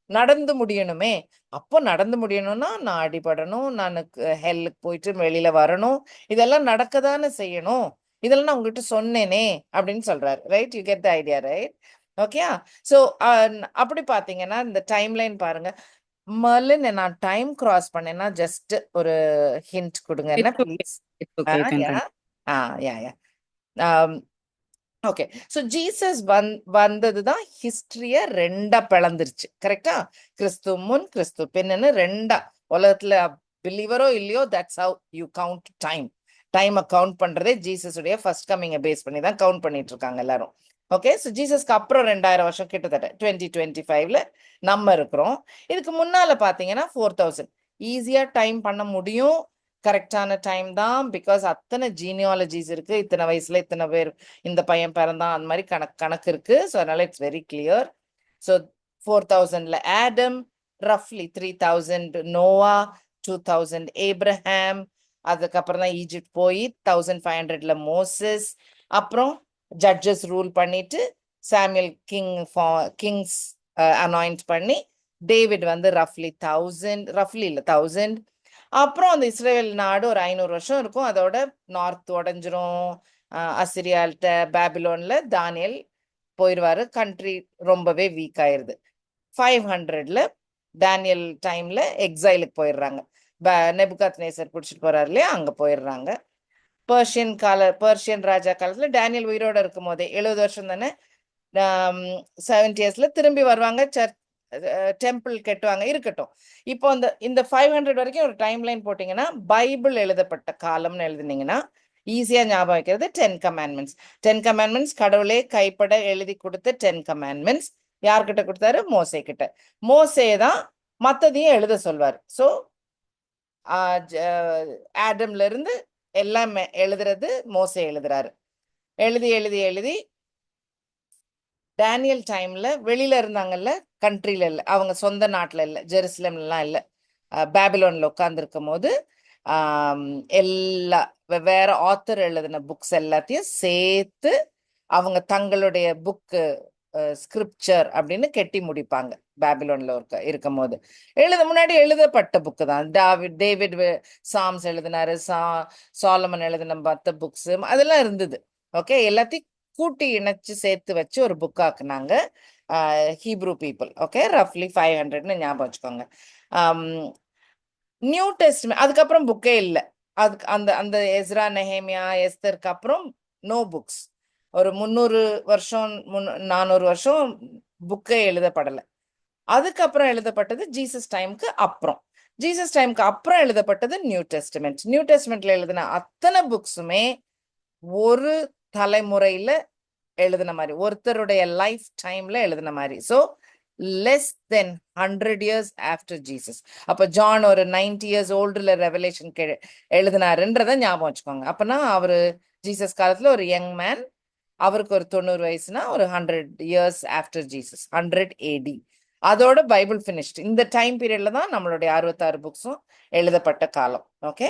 நடந்து முடியணுமே. அப்போ நடந்து முடியணும்னா நான் அடிபடணும், நான் ஹெல்லுக்கு போயிட்டு வெளியில வரணும், இதெல்லாம் நடக்கதானே செய்யணும். இதெல்லாம் நான் உங்ககிட்ட சொன்னேனே அப்படின்னு சொல்றாரு, right? You get the idea, right? Okay. So அப்படி பார்த்தீங்கன்னா இந்த டைம் லைன் பாருங்க. மர்லின், நான் டைம் கிராஸ் பண்ணேன்னா ஜஸ்ட் ஒரு ஹிண்ட் கொடுங்க என்ன ப்ளீஸ். ஓகே. ஸோ ஜீசஸ் வந்ததுதான் ஹிஸ்டரிய 2ஆ பிளந்துருச்சு, கரெக்டா? கிறிஸ்து முன் கிறிஸ்து பின்னு 2ஆ. உலகத்துல பிலீவரோ இல்லையோ, that's how you count time. டைமை கவுண்ட் பண்றதே ஜீசஸுடைய ஃபர்ஸ்ட் கம்மிங்கை பேஸ் பண்ணி தான் கவுண்ட் பண்ணிட்டு இருக்காங்க எல்லாரும். ஓகே. ஸோ ஜீசஸ்க்கு அப்புறம் 2000 வருஷம் கிட்டத்தட்ட 2025ல நம்ம இருக்கிறோம். இதுக்கு முன்னால பாத்தீங்கன்னா 4000 ஈஸியா டைம் பண்ண முடியும். கரெக்டான டைம் தான். பிகாஸ் அத்தனை ஜீனியாலஜிஸ் இருக்கு. இத்தனை வயசுல இத்தனை பேர் இந்த பையன் பிறந்தான், அந்த மாதிரி கணக்கு இருக்கு. ஸோ அதனால இட்ஸ் வெரி கிளியர். ஸோ 4000ல ஆடம், ரஃப்லி 3000 நோவா, 2000 ஏப்ரஹாம், அதுக்கப்புறம் தான் ஈஜிப்ட் போய் 1500ல மோசஸ், அப்புறம் ஜட்ஜஸ் ரூல் பண்ணிட்டு சாமுவேல் கிங்ஸ் அனாயிண்ட் பண்ணி டேவிட் வந்து ரஃப்லி 1000, அப்புறம் அந்த இஸ்ரேல் நாடு ஒரு 500 வருஷம் இருக்கும். அதோட நார்த் உடஞ்சிரும். அசிரியால்கிட்ட பாபிலோன்ல தானியல் போயிடுவாரு. கண்ட்ரி ரொம்பவே வீக் ஆயிருது. 500ல டேனியல் டைம்ல எக்ஸைலுக்கு போயிடுறாங்க. நெபுகாத்நேசர் பிடிச்சிட்டு போறாரு இல்லையா, அங்க போயிடுறாங்க. பர்ஷியன் ராஜா காலத்துல டேனியல் உயிரோட இருக்கும் போதே 70 வருஷம் தானே, 70 இயர்ஸ்ல திரும்பி வருவாங்க. டெம்பிள் கட்டுவாங்க, இருக்கட்டும். இப்போ இந்த 500 வரைக்கும் ஒரு டைம் லைன் போட்டிங்கன்னா, பைபிள் எழுதப்பட்ட காலம்னு எழுதுனீங்கன்னா ஈஸியா ஞாபகம் வைக்கிறது 10 கமாண்ட்மெண்ட்ஸ். 10 கமாண்ட்மெண்ட்ஸ் கடவுளே கைப்பட எழுதி கொடுத்த 10 கமாண்ட்மெண்ட்ஸ் யார்கிட்ட கொடுத்தாரு? மோசே கிட்ட. மோசே தான் மத்ததையும் எழுத சொல்வார். ஸோ ஆடம்ல இருந்து எல்லாம் எழுதுறது மோசே எழுதுறாரு. எழுதி எழுதி எழுதி டேனியல் டைம்ல வெளியில இருந்தாங்கல்ல, கண்ட்ரில இல்ல, அவங்க சொந்த நாட்டுல இல்ல, ஜெருசலேம்லாம் இல்ல, பேபிலோன்ல உட்கார்ந்துருக்கும் போது எல்லா வேற ஆத்தர் எழுதின புக்ஸ் எல்லாத்தையும் சேர்த்து அவங்க தங்களுடைய புக்கு ஸ்கிரிப்சர் அப்படின்னு கெட்டி முடிப்பாங்க. பேபிலோன்ல இருக்கும் போது முன்னாடி எழுதப்பட்ட புக்கு தான். டேவிட் சாம்ஸ் எழுதினாரு, சாலமன் எழுதின மற்ற புக்ஸ் அதெல்லாம் இருந்தது. ஓகே, எல்லாத்தையும் கூட்டி இணைச்சு சேர்த்து வச்சு ஒரு புக் ஆக்குனாங்க ஹீப்ரூ பீப்புள். ஓகே, ரஃப்லி 500ன்னு ஞாபகம் வச்சுக்கோங்க. நியூ டெஸ்ட்மென்ட் அதுக்கப்புறம் புக்கே இல்லை. அதுக்கு அந்த அந்த எஸ்ரா நெஹேமியா எஸ்தருக்கு அப்புறம் நோ புக்ஸ். ஒரு 300 வருஷம் 400 வருஷம் புக்கே எழுதப்படலை. அதுக்கப்புறம் எழுதப்பட்டது ஜீசஸ் டைமுக்கு அப்புறம். ஜீசஸ் டைமுக்கு அப்புறம் எழுதப்பட்டது நியூ டெஸ்ட்மெண்ட். நியூ டெஸ்ட்மெண்ட்ல எழுதின அத்தனை புக்ஸுமே ஒரு தலைமுறையில எழுதின மாதிரி, ஒருத்தருடைய லைஃப் டைம்ல எழுதின மாதிரி. So less than 100 years after Jesus. அப்ப ஜான் ஒரு 90 years ஓல்டுல ரெவலேஷன் எழுதினாருன்றத ஞாபகம் வச்சுக்கோங்க. அப்பனா அவரு ஜீசஸ் காலத்துல ஒரு யங் மேன், அவருக்கு ஒரு 90 வயசுனா ஒரு 100 years after Jesus, 100 AD. அதோட பைபிள் ஃபினிஷ்ட். இந்த டைம் பீரியட்ல தான் நம்மளுடைய 66 புக்ஸும் எழுதப்பட்ட காலம். ஓகே,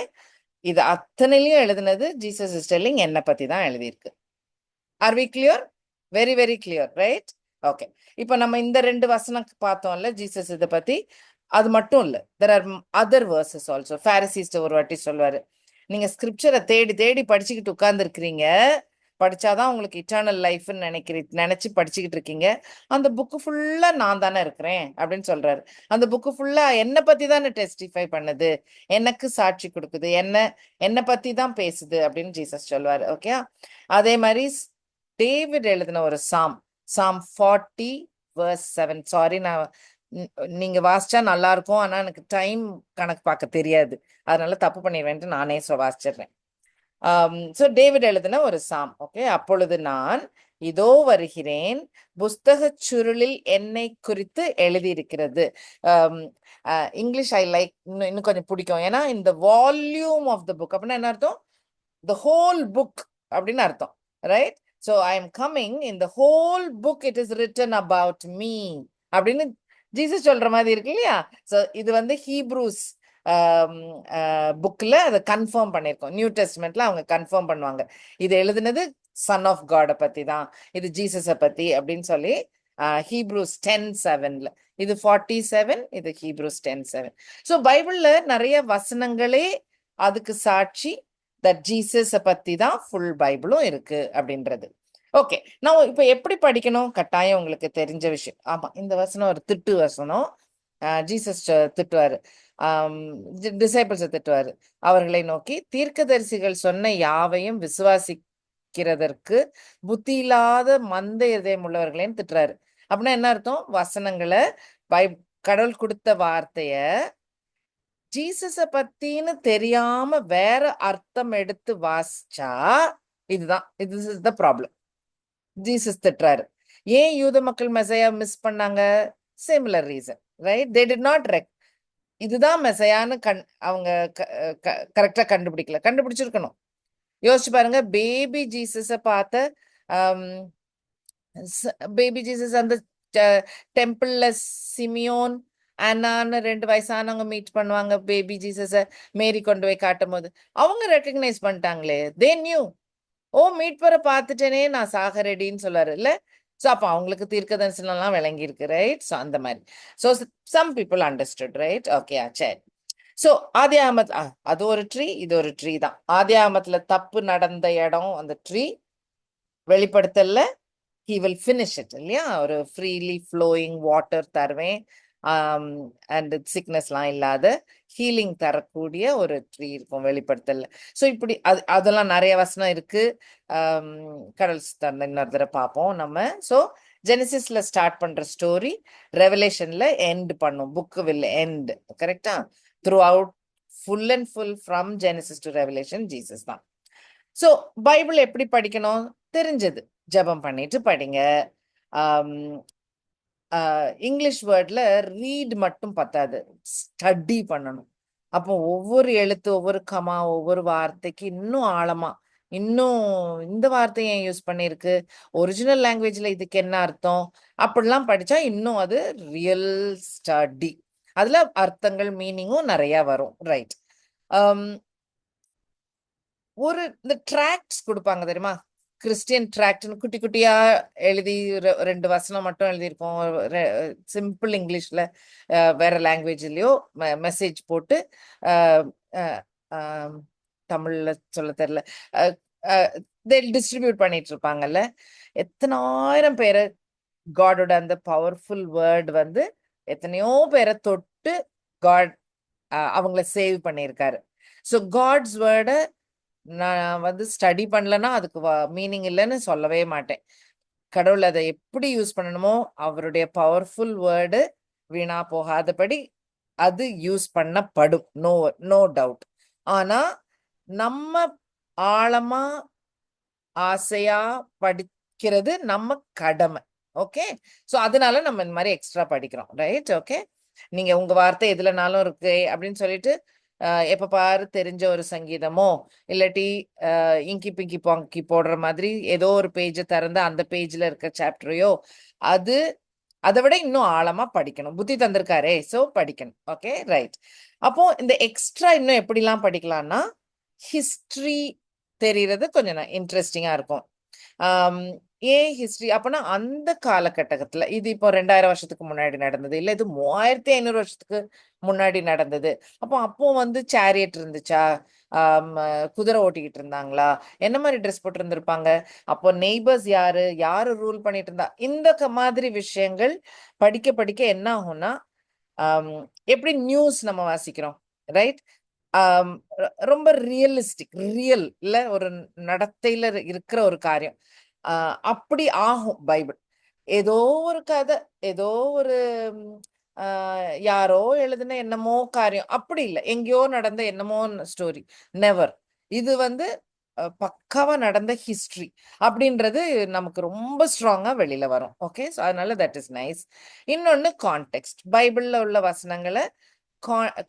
இது அத்தனையிலையும் எழுதினது ஜீசஸ் இஸ் டெல்லிங் என்னை பத்தி தான் எழுதியிருக்கு. Are we clear? Very very clear, right? Okay, இப்போ நம்ம இந்த 2 வசனம் பார்த்தோம்ல ஜீசஸ் இதை பத்தி. அது மட்டும் இல்ல, there are other verses also. பாரிசீஸ்ட ஒரு வாட்டி சொல்வாரு, நீங்க ஸ்கிரிப்சரை தேடி தேடி படிச்சுக்கிட்டு உட்கார்ந்து இருக்கிறீங்க, படிச்சாதான் உங்களுக்கு இட்டர்னல் லைஃப்னு நினைச்சு படிச்சுக்கிட்டு இருக்கீங்க. அந்த புக்கு ஃபுல்லா நான் தானே இருக்கிறேன் அப்படின்னு சொல்றாரு. அந்த புக்கு ஃபுல்லா என்னை பத்தி தானே டெஸ்டிஃபை பண்ணுது, எனக்கு சாட்சி கொடுக்குது, என்னை பத்தி தான் பேசுது அப்படின்னு ஜீசஸ் சொல்வாரு. ஓகே, அதே மாதிரி டேவிட் எழுதின ஒரு சாம் 40:7. சாரி, நான் நீங்க வாசிச்சா நல்லா இருக்கும், ஆனா எனக்கு டைம் கணக்கு பார்க்க தெரியாது, அதனால தப்பு பண்ணிடுவேன்ட்டு நானே வாசிச்சிடுறேன். ஸோ டேவிட் எழுதின ஒரு சாம். ஓகே, அப்பொழுது நான் இதோ வருகிறேன், புஸ்தக சுருளில் என்னை குறித்து எழுதியிருக்கிறது. இங்கிலீஷ் ஐ லைக், இன்னும் கொஞ்சம் பிடிக்கும். ஏன்னா இந்த வால்யூம் ஆஃப் த புக் அப்படின்னா என்ன அர்த்தம்? த ஹோல் புக் அப்படின்னு அர்த்தம், right? So I am coming in the whole book, it is written about me அப்படின்னு ஜீசஸ் சொல்ற மாதிரி இருக்கு இல்லையா? ஸோ இது ஹீப்ரூஸ் புக்ல அதை கன்ஃபார்ம் பண்ணியிருக்கோம். நியூ டெஸ்ட்மெண்ட்ல அவங்க கன்ஃபார்ம் பண்ணுவாங்க, இது எழுதுனது சன் ஆஃப் காடை பத்தி தான், இது ஜீசஸை பத்தி அப்படின்னு சொல்லி. ஹீப்ரூஸ் 10:7, இது 47, இது ஹீப்ரூஸ் 10:7. ஸோ பைபிள்ல நிறைய வசனங்களே அதுக்கு சாட்சி தட் ஜீசஸை பத்தி தான் ஃபுல் பைபிளும் இருக்கு அப்படின்றது. ஓகே, நான் இப்ப எப்படி படிக்கணும்? கட்டாயம் உங்களுக்கு தெரிஞ்ச விஷயம். ஆமா, இந்த வசனம் ஒரு திட்டு வசனம். ஜீசஸ் திட்டுவாரு, டிசைபிள்ஸை திட்டுவாரு. அவர்களை நோக்கி, தீர்க்கதரிசிகள் சொன்ன யாவையும் விசுவாசிக்கிறதற்கு புத்தி இல்லாத மந்த இதயம் உள்ளவர்களேன்னு திட்டுறாரு. அப்படின்னா என்ன அர்த்தம்? வசனங்களை கடவுள் கொடுத்த வார்த்தைய ஜீசஸ பத்தின்னு தெரியாம வேற அர்த்தம் எடுத்து வாசிச்சா இதுதான், இது இஸ் த ப்ராப்ளம். ஜீசஸ் திட்டுறாரு. ஏன் யூத மக்கள் மெசையா மிஸ் பண்ணாங்க? Similar reason, right? They did not இதுதான் மெசையான்னு அவங்க கரெக்டா கண்டுபிடிச்சிருக்கணும். யோசிச்சு பாருங்க, பேபி ஜீசஸ பார்த்த பேபி ஜீசஸ் அந்த டெம்பிள்ல சிமியோன் அண்ணான்னு 2 வயசானவங்க மீட் பண்ணுவாங்க பேபி ஜீசஸ, மேரி கொண்டு போய் காட்டும் போது அவங்க ரெக்கக்னைஸ் பண்ணிட்டாங்களே, தே நியூ. ஓ, மீட் பண்ண பார்த்துட்டேனே, நான் சாக ரெடின்னு சொல்லாரு இல்ல. ஸோ அப்போ அவங்களுக்கு தீர்க்க தரிசனம்லாம் விளங்கி இருக்கு, ரைட்? ஸோ அந்த மாதிரி. So some people understood, right? Okay, சரி. ஸோ ஆதியாகமத் அது ஒரு ட்ரீ, இது ஒரு ட்ரீ தான். ஆதியாகமத்துல தப்பு நடந்த இடம் அந்த ட்ரீ, வெளிப்படுத்தல he will finish it இல்லையா? ஒரு ஃப்ரீலி ஃப்ளோயிங் வாட்டர் தருவேன், அண்ட் சிக்னஸ்லாம் இல்லாத ஹீலிங் தரக்கூடிய ஒரு ட்ரீ இருக்கும் வெளிப்படுத்தல. ஸோ இப்படி அதெல்லாம் நிறைய வசனம் இருக்கு. கடல் தந்த இன்னொரு தடவை பார்ப்போம் நம்ம. ஸோ ஜெனிசிஸ்ல ஸ்டார்ட் பண்ற ஸ்டோரி ரெவலேஷன்ல எண்ட் பண்ணும். Book will end. கரெக்டா? Throughout full and full from Genesis to Revelation Jesus தான். ஸோ பைபிள் எப்படி படிக்கணும்? தெரிஞ்சது ஜெபம் பண்ணிட்டு படிங்க. இங்கிலீஷ் வேர்ட்ல ரீட் மட்டும் பத்தாது, ஸ்டடி பண்ணணும். அப்போ ஒவ்வொரு எழுத்து, ஒவ்வொரு கமா, ஒவ்வொரு வார்த்தைக்கு இன்னும் ஆழமா, இன்னும் இந்த வார்த்தையை ஏன் யூஸ் பண்ணியிருக்கு, ஒரிஜினல் லாங்குவேஜ்ல இதுக்கு என்ன அர்த்தம், அப்படிலாம் படிச்சா இன்னும் அது ரியல் ஸ்டடி. அதுல அர்த்தங்கள், மீனிங்கும் நிறைய வரும். ரைட். ஒரு இந்த ட்ராக்ட்ஸ் கொடுப்பாங்க தெரியுமா? கிறிஸ்டியன் ட்ராக்ட்னு குட்டி குட்டியா எழுதி 2 வசனம் மட்டும் எழுதியிருப்போம். சிம்பிள் இங்கிலீஷ்ல, வேற லாங்குவேஜ்லயோ மெசேஜ் போட்டு, தமிழ்ல சொல்ல தெரியல, டிஸ்ட்ரிபியூட் பண்ணிட்டு இருப்பாங்கல்ல. எத்தனாயிரம் பேரை காடோட அந்த பவர்ஃபுல் வேர்ட் வந்து எத்தனையோ பேரை தொட்டு காட் அவங்கள சேவ் பண்ணியிருக்காரு. ஸோ காட்ஸ் வேர்டை நான் வந்து ஸ்டடி பண்ணலன்னா அதுக்கு மீனிங் இல்லைன்னு சொல்லவே மாட்டேன். கடவுள் அதை எப்படி யூஸ் பண்ணணுமோ அவருடைய பவர்ஃபுல் வேர்டு வீணா போகாதபடி அது யூஸ் பண்ணப்படும். No doubt. ஆனா நம்ம ஆழமா ஆசையா படிக்கிறது நம்ம கடமை. ஓகே. ஸோ அதனால நம்ம இந்த மாதிரி எக்ஸ்ட்ரா படிக்கிறோம். ரைட். ஓகே. நீங்க உங்க வார்த்தை எதுலனாலும் இருக்கு அப்படின்னு சொல்லிட்டு எப்ப பாரு தெரிஞ்ச ஒரு சங்கீதமோ இல்லாட்டி இங்கி பிங்கி பாங்கி போடுற மாதிரி ஏதோ ஒரு பேஜை திறந்து அந்த பேஜ்ல இருக்க சாப்டரையோ, அது அதை விட இன்னும் ஆழமா படிக்கணும். புத்தி தந்திருக்காரே, ஸோ படிக்கணும். ஓகே. ரைட். அப்போ இந்த எக்ஸ்ட்ரா இன்னும் எப்படிலாம் படிக்கலாம்னா, ஹிஸ்டரி தெரியறது கொஞ்சம் இன்ட்ரெஸ்டிங்கா இருக்கும். ஏன் ஹிஸ்டரி அப்பனா அந்த காலகட்டத்துல இது இப்போ 2000 வருஷத்துக்கு முன்னாடி நடந்தது, இல்ல இது 3500 வருஷத்துக்கு முன்னாடி நடந்தது. அப்போ வந்து சேரியட் இருந்துச்சா, குதிரை ஓட்டிக்கிட்டு இருந்தாங்களா, என்ன மாதிரி ட்ரெஸ் போட்டு இருந்திருப்பாங்க, அப்போ நெய்பர்ஸ் யாரு, யாரு ரூல் பண்ணிட்டு இருந்தா, இந்த மாதிரி விஷயங்கள் படிக்க படிக்க என்ன ஆகும்னா, எப்படி நியூஸ் நம்ம வாசிக்கிறோம். ரைட். ரொம்ப ரியலிஸ்டிக், ரியல் இல்ல, ஒரு நடத்தையில இருக்கிற ஒரு காரியம். அப்படி ஆகும் பைபிள். ஏதோ ஒரு கதை, ஏதோ ஒரு யாரோ எழுதின என்னமோ காரியம், அப்படி இல்லை. எங்கேயோ நடந்த என்னமோ ஸ்டோரி. நெவர். இது வந்து பக்காவா நடந்த ஹிஸ்டரி அப்படின்றது நமக்கு ரொம்ப ஸ்ட்ராங்கா வெளியில வரும். ஓகே. ஸோ அதனால தட் இஸ் நைஸ். இன்னொன்னு கான்டெக்ஸ்ட். பைபிள்ல உள்ள வசனங்களை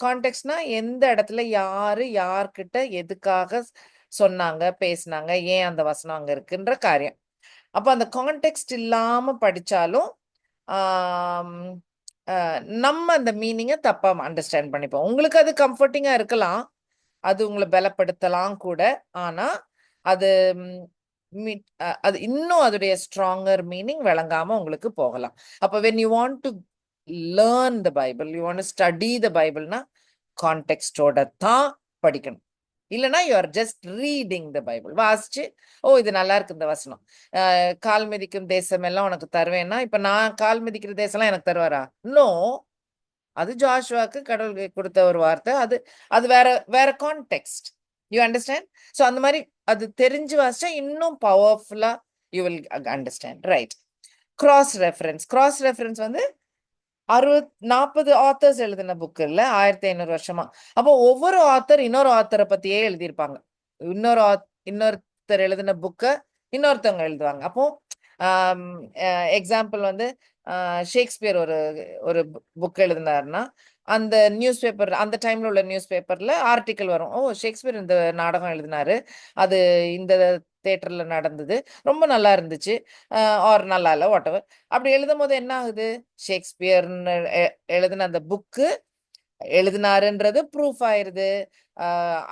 கான்டெக்ட்னா எந்த இடத்துல யாரு யார்கிட்ட எதுக்காக சொன்னாங்க, பேசினாங்க, ஏன் அந்த வசனம் அங்க இருக்குன்ற காரியம். அப்ப அந்த கான்டெக்ட் இல்லாம படிச்சாலும் நம்ம அந்த மீனிங்கை தப்பா அண்டர்ஸ்டாண்ட் பண்ணிப்போம். உங்களுக்கு அது கம்ஃபர்டிங்கா இருக்கலாம், அது உங்களை பலப்படுத்தலாம் கூட. ஆனா அது அது இன்னும் அதோடைய ஸ்ட்ராங்கர் மீனிங் விளங்காம உங்களுக்கு போகலாம். அப்ப when you want to learn the Bible, you want to study the Bibleனா கான்டெக்ஸ்டோட தான் படிக்கணும். இல்லைன்னா you are just reading the Bible. வாசிச்சு, ஓ இது நல்லா இருக்கு இந்த வசனம், கால் மிதிக்கும் தேசம் எல்லாம் உனக்கு தருவேன்னா, இப்ப நான் கால் மிதிக்கிற தேசம்லாம் எனக்கு தருவாரா? நோ. அது ஜாஷுவாக்கு கடவுள் கொடுத்த ஒரு வார்த்தை. அது அது வேற வேற கான்டெக்ஸ்ட். You understand? ஸோ அந்த மாதிரி அது தெரிஞ்சு வாசிச்சா இன்னும் பவர்ஃபுல்லா you will understand. Right. Cross reference. Cross reference வந்து 40 ஆத்தர்ஸ் எழுதின புக் இல்ல, 1500 வருஷமா. அப்போ ஒவ்வொரு ஆத்தர் இன்னொரு ஆத்தரை பத்தியே எழுதியிருப்பாங்க. இன்னொருத்தர் எழுதின புக்கை இன்னொருத்தவங்க எழுதுவாங்க. அப்போ எக்ஸாம்பிள் வந்து ஷேக்ஸ்பியர் ஒரு ஒரு புக் எழுதினாருன்னா, அந்த நியூஸ் பேப்பர், அந்த டைம்ல உள்ள நியூஸ் பேப்பர்ல ஆர்டிக்கல் வரும். ஓ ஷேக்ஸ்பியர் இந்த நாடகம் எழுதினாரு, அது இந்த தேட்டர்ல நடந்தது, ரொம்ப நல்லா இருந்துச்சு, ஆர் நல்லா இல்லை, வாட் எவர். அப்படி எழுதும் போது என்ன ஆகுது, ஷேக்ஸ்பியர்னு எழுதின அந்த புக்கு எழுதினாருன்றது ப்ரூஃப் ஆயிருது,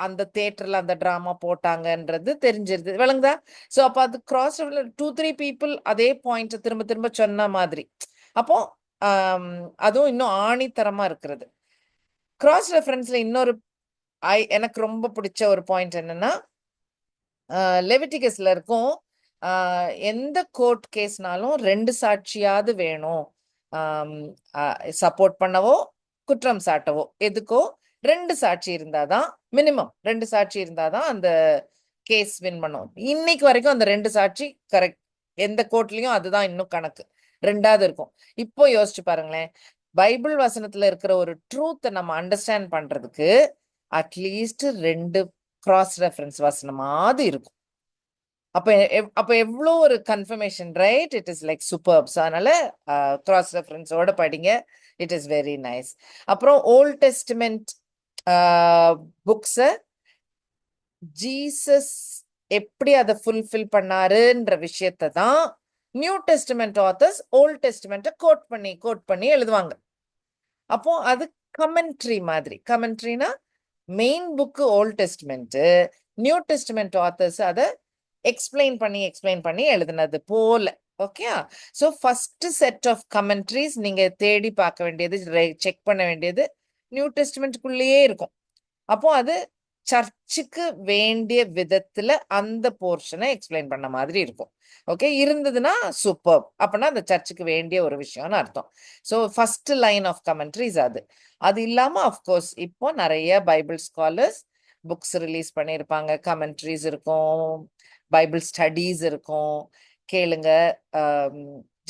அந்த தேட்டர்ல அந்த டிராமா போட்டாங்கன்றது தெரிஞ்சிருது. விளங்குதா? ஸோ அப்போ அது கிராஸ் 2-3 பீப்புள் அதே பாயிண்ட் திரும்ப திரும்ப சொன்ன மாதிரி. அப்போ அதுவும் இன்னும் ஆணித்தரமா இருக்கிறது. கிராஸ் ரெஃபரன்ஸ்ல இன்னொரு எனக்கு ரொம்ப பிடிச்ச ஒரு பாயிண்ட் என்னன்னா, லெவிட்டிகஸ்ல இருக்கும், எந்த கோர்ட் கேஸ்னாலும் 2 சாட்சியாவது வேணும், சப்போர்ட் பண்ணவோ குற்றம் சாட்டவோ, எதுக்கோ 2 சாட்சி இருந்தாதான், மினிமம் 2 சாட்சி இருந்தாதான் அந்த கேஸ் வின் பண்ணும். இன்னைக்கு வரைக்கும் அந்த 2 சாட்சி கரெக்ட். எந்த கோர்ட்லயும் அதுதான் இன்னும் கணக்கு. ரெண்டாவது இருக்கும். இப்போ யோசிச்சு பாருங்களேன், பைபிள் வசனத்துல இருக்கிற ஒரு ட்ரூத்தை நம்ம அண்டர்ஸ்டாண்ட் பண்றதுக்கு அட்லீஸ்ட் 2 கிராஸ் ரெஃபரன்ஸ் வசனமாவது இருக்கும். அப்ப எவ்வளோ ஒரு confirmation, right? It is like superb. அதனால கிராஸ் ரெஃபரன்ஸோட படிங்க, இட் இஸ் வெரி நைஸ். அப்புறம் ஓல்ட் டெஸ்டிமெண்ட் புக்ஸை ஜீசஸ் எப்படி அதை ஃபுல்ஃபில் பண்ணாருன்ற விஷயத்தை தான் நியூ டெஸ்டிமெண்ட் ஆத்தர்ஸ் ஓல்ட் டெஸ்டிமெண்ட்டை கோட் பண்ணி எழுதுவாங்க. அப்போ அது கமெண்ட்ரி மாதிரி. கமெண்ட்ரினா main book old testament, new testament authors அதை எக்ஸ்பிளைன் பண்ணி எழுதுனது போல. Okay, so first set of commentaries நீங்க தேடி பார்க்க வேண்டியது, செக் பண்ண வேண்டியது நியூ டெஸ்டிமெண்ட்டுக்குள்ளேயே இருக்கும். அப்போ அது சர்ச்சுக்கு வேண்டிய விதத்துல அந்த போர்ஷனை எக்ஸ்பிளைன் பண்ண மாதிரி இருக்கும். ஓகே, இருந்ததுன்னா சூப்பர். அப்படின்னா அந்த சர்ச்சுக்கு வேண்டிய ஒரு விஷயம்னு அர்த்தம். So first line of commentaries அது இல்லாம அஃப்கோர்ஸ் இப்போ நிறைய பைபிள் ஸ்காலர்ஸ் புக்ஸ் ரிலீஸ் பண்ணியிருப்பாங்க, கமெண்ட்ரிஸ் இருக்கும், பைபிள் ஸ்டடீஸ் இருக்கும். கேளுங்க.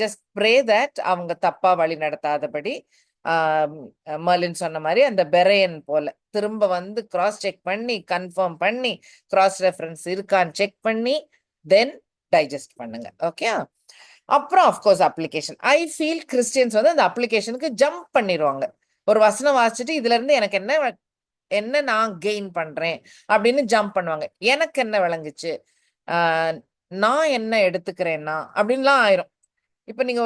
ஜஸ்ட் ப்ரே தட் அவங்க தப்பா வழி நடத்தாதபடி, மர்லின் சொன்ன மாதிரி அந்த பெரையன் போல திரும்ப வந்து கிராஸ் செக் பண்ணி கன்ஃபார்ம் பண்ணி கிராஸ் ரெஃபரன்ஸ் இருக்கான்னு செக் பண்ணி தென் டைஜஸ்ட் பண்ணுங்க. ஓகே, அப்புறம் of course application. I feel Christians வந்து அந்த அப்ளிகேஷனுக்கு ஜம்ப் பண்ணிடுவாங்க. ஒரு வசனம் வாசிச்சுட்டு இதுல இருந்து எனக்கு என்ன நான் கெயின் பண்றேன் அப்படின்னு ஜம்ப் பண்ணுவாங்க. எனக்கு என்ன விளங்குச்சு, நான் என்ன எடுத்துக்கிறேன்னா அப்படின்லாம் ஆயிரும். இப்ப நீங்க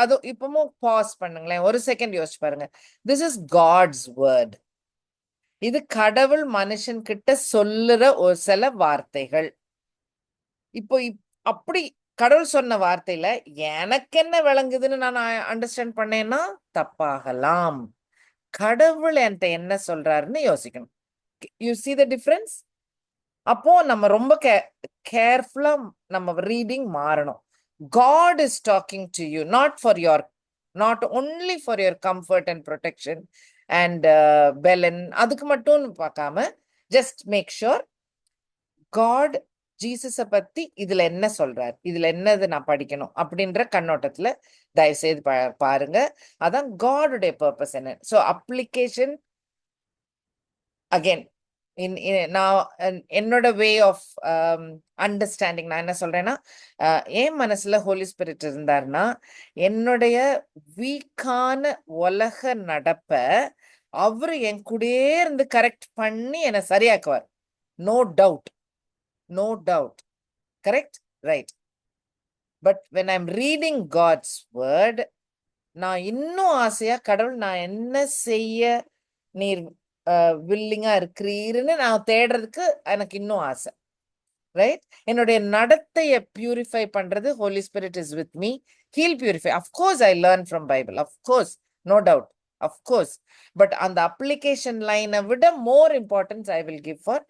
அது இப்பவும் பாஸ் பண்ணுங்களேன், ஒரு செகண்ட் யோசிச்சு பாருங்க. This is God's word. இது கடவுள் மனுஷன் கிட்ட சொல்லுற ஒரு சில வார்த்தைகள். இப்போ அப்படி கடவுள் சொன்ன வார்த்தையில எனக்கு என்ன விளங்குதுன்னு நான் அண்டர்ஸ்டாண்ட் பண்ணேன்னா தப்பாகலாம். கடவுள் என்கிட்ட என்ன சொல்றாருன்னு யோசிக்கணும். You see the difference? அப்போ நம்ம ரொம்ப கேர்ஃபுல்லா நம்ம ரீடிங் மாறணும். God is talking to you, not only for your comfort and protection and அதுக்கு மட்டும் பார்க்காம just make sure God ஜீசஸ பத்தி இதுல என்ன சொல்றாரு, இதுல என்னது நான் படிக்கணும் அப்படின்ற கண்ணோட்டத்துல தயவு செய்து பாருங்க. அதான் காடுடைய பர்பஸ் என்ன. ஸோ அப்ளிகேஷன் அகெயின் நான் என்னோட வே ஆஃப் அண்டர்ஸ்டாண்டிங் நான் என்ன சொல்றேன்னா, என் மனசுல ஹோலி ஸ்பிரிட் இருந்தாருன்னா என்னுடைய வீக்கான உலக நடப்ப அவரு என் கூடயே இருந்து கரெக்ட் பண்ணி என்னை சரியாக்குவார். No doubt. Correct, right. But when I'm reading God's word, நான் இன்னும் ஆசையா கடவுள் நான் என்ன செய்ய நீர் வில்லிங்கா இருக்கிறீருன்னு நான் தேடுறதுக்கு எனக்கு இன்னும் ஆசை. ரைட், என்னுடைய நடத்தையை பியூரிஃபை பண்றது holy spirit is with me. Heal purify. Of course I learn from Bible, of course, no doubt, of course. But அந்த அப்ளிகேஷன் லைனை விட more importance I will give for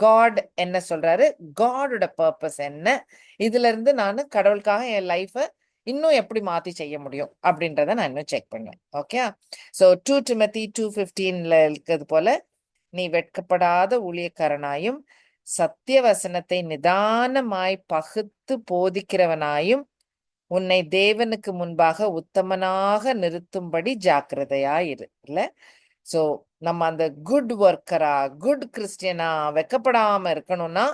God. என்ன சொல்றாரு, காடோட பர்பஸ் என்ன, இதுல இருந்து நான் கடவுளுக்காக என் லைஃபை இன்னும் எப்படி மாத்தி செய்ய முடியும் அப்படின்றத நான் இன்னும் செக் பண்ணுவேன். ஓகே, ஸோ 2 Timothy 2:15 இருக்கிறது போல, நீ வெட்கப்படாத ஊழியக்காரனாயும் சத்திய வசனத்தை நிதானமாய் பகுத்து போதிக்கிறவனாயும் உன்னை தேவனுக்கு முன்பாக உத்தமனாக நிறுத்தும்படி ஜாக்கிரதையாயிரு. இல்ல, ஸோ நம்ம அந்த குட் ஒர்க்கரா, குட் கிறிஸ்டியனா வெக்கப்படாம இருக்கணும்னா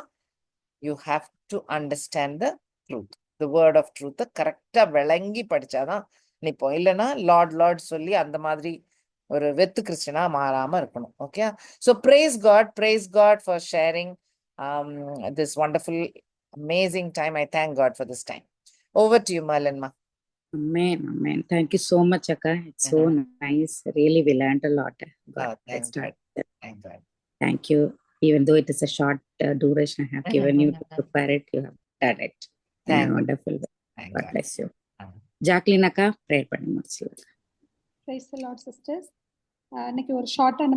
you have to understand the truth, the word of ட்ரூத்தை கரெக்டா விளங்கி படிச்சாதான் நிப்போம். இல்லைன்னா லார்ட் சொல்லி அந்த மாதிரி ஒரு வெத்து கிறிஸ்டியனா மாறாம இருக்கணும். Okay, so praise God for sharing this wonderful amazing time. I thank God for this time. Over to you, Merlin ma. Amen. Thank you so much, Akka. It's so nice. Really, we learned a lot. God, thank God. Thank you. Even though it is a short duration, I have given you to prepare it. You have done it in a wonderful way. God bless you. Jacqueline Akka, pray பண்ணி முடிச்சிடலாம். Praise the Lord, sisters. இன்னைக்கு ஒரு ஷார்ட்டான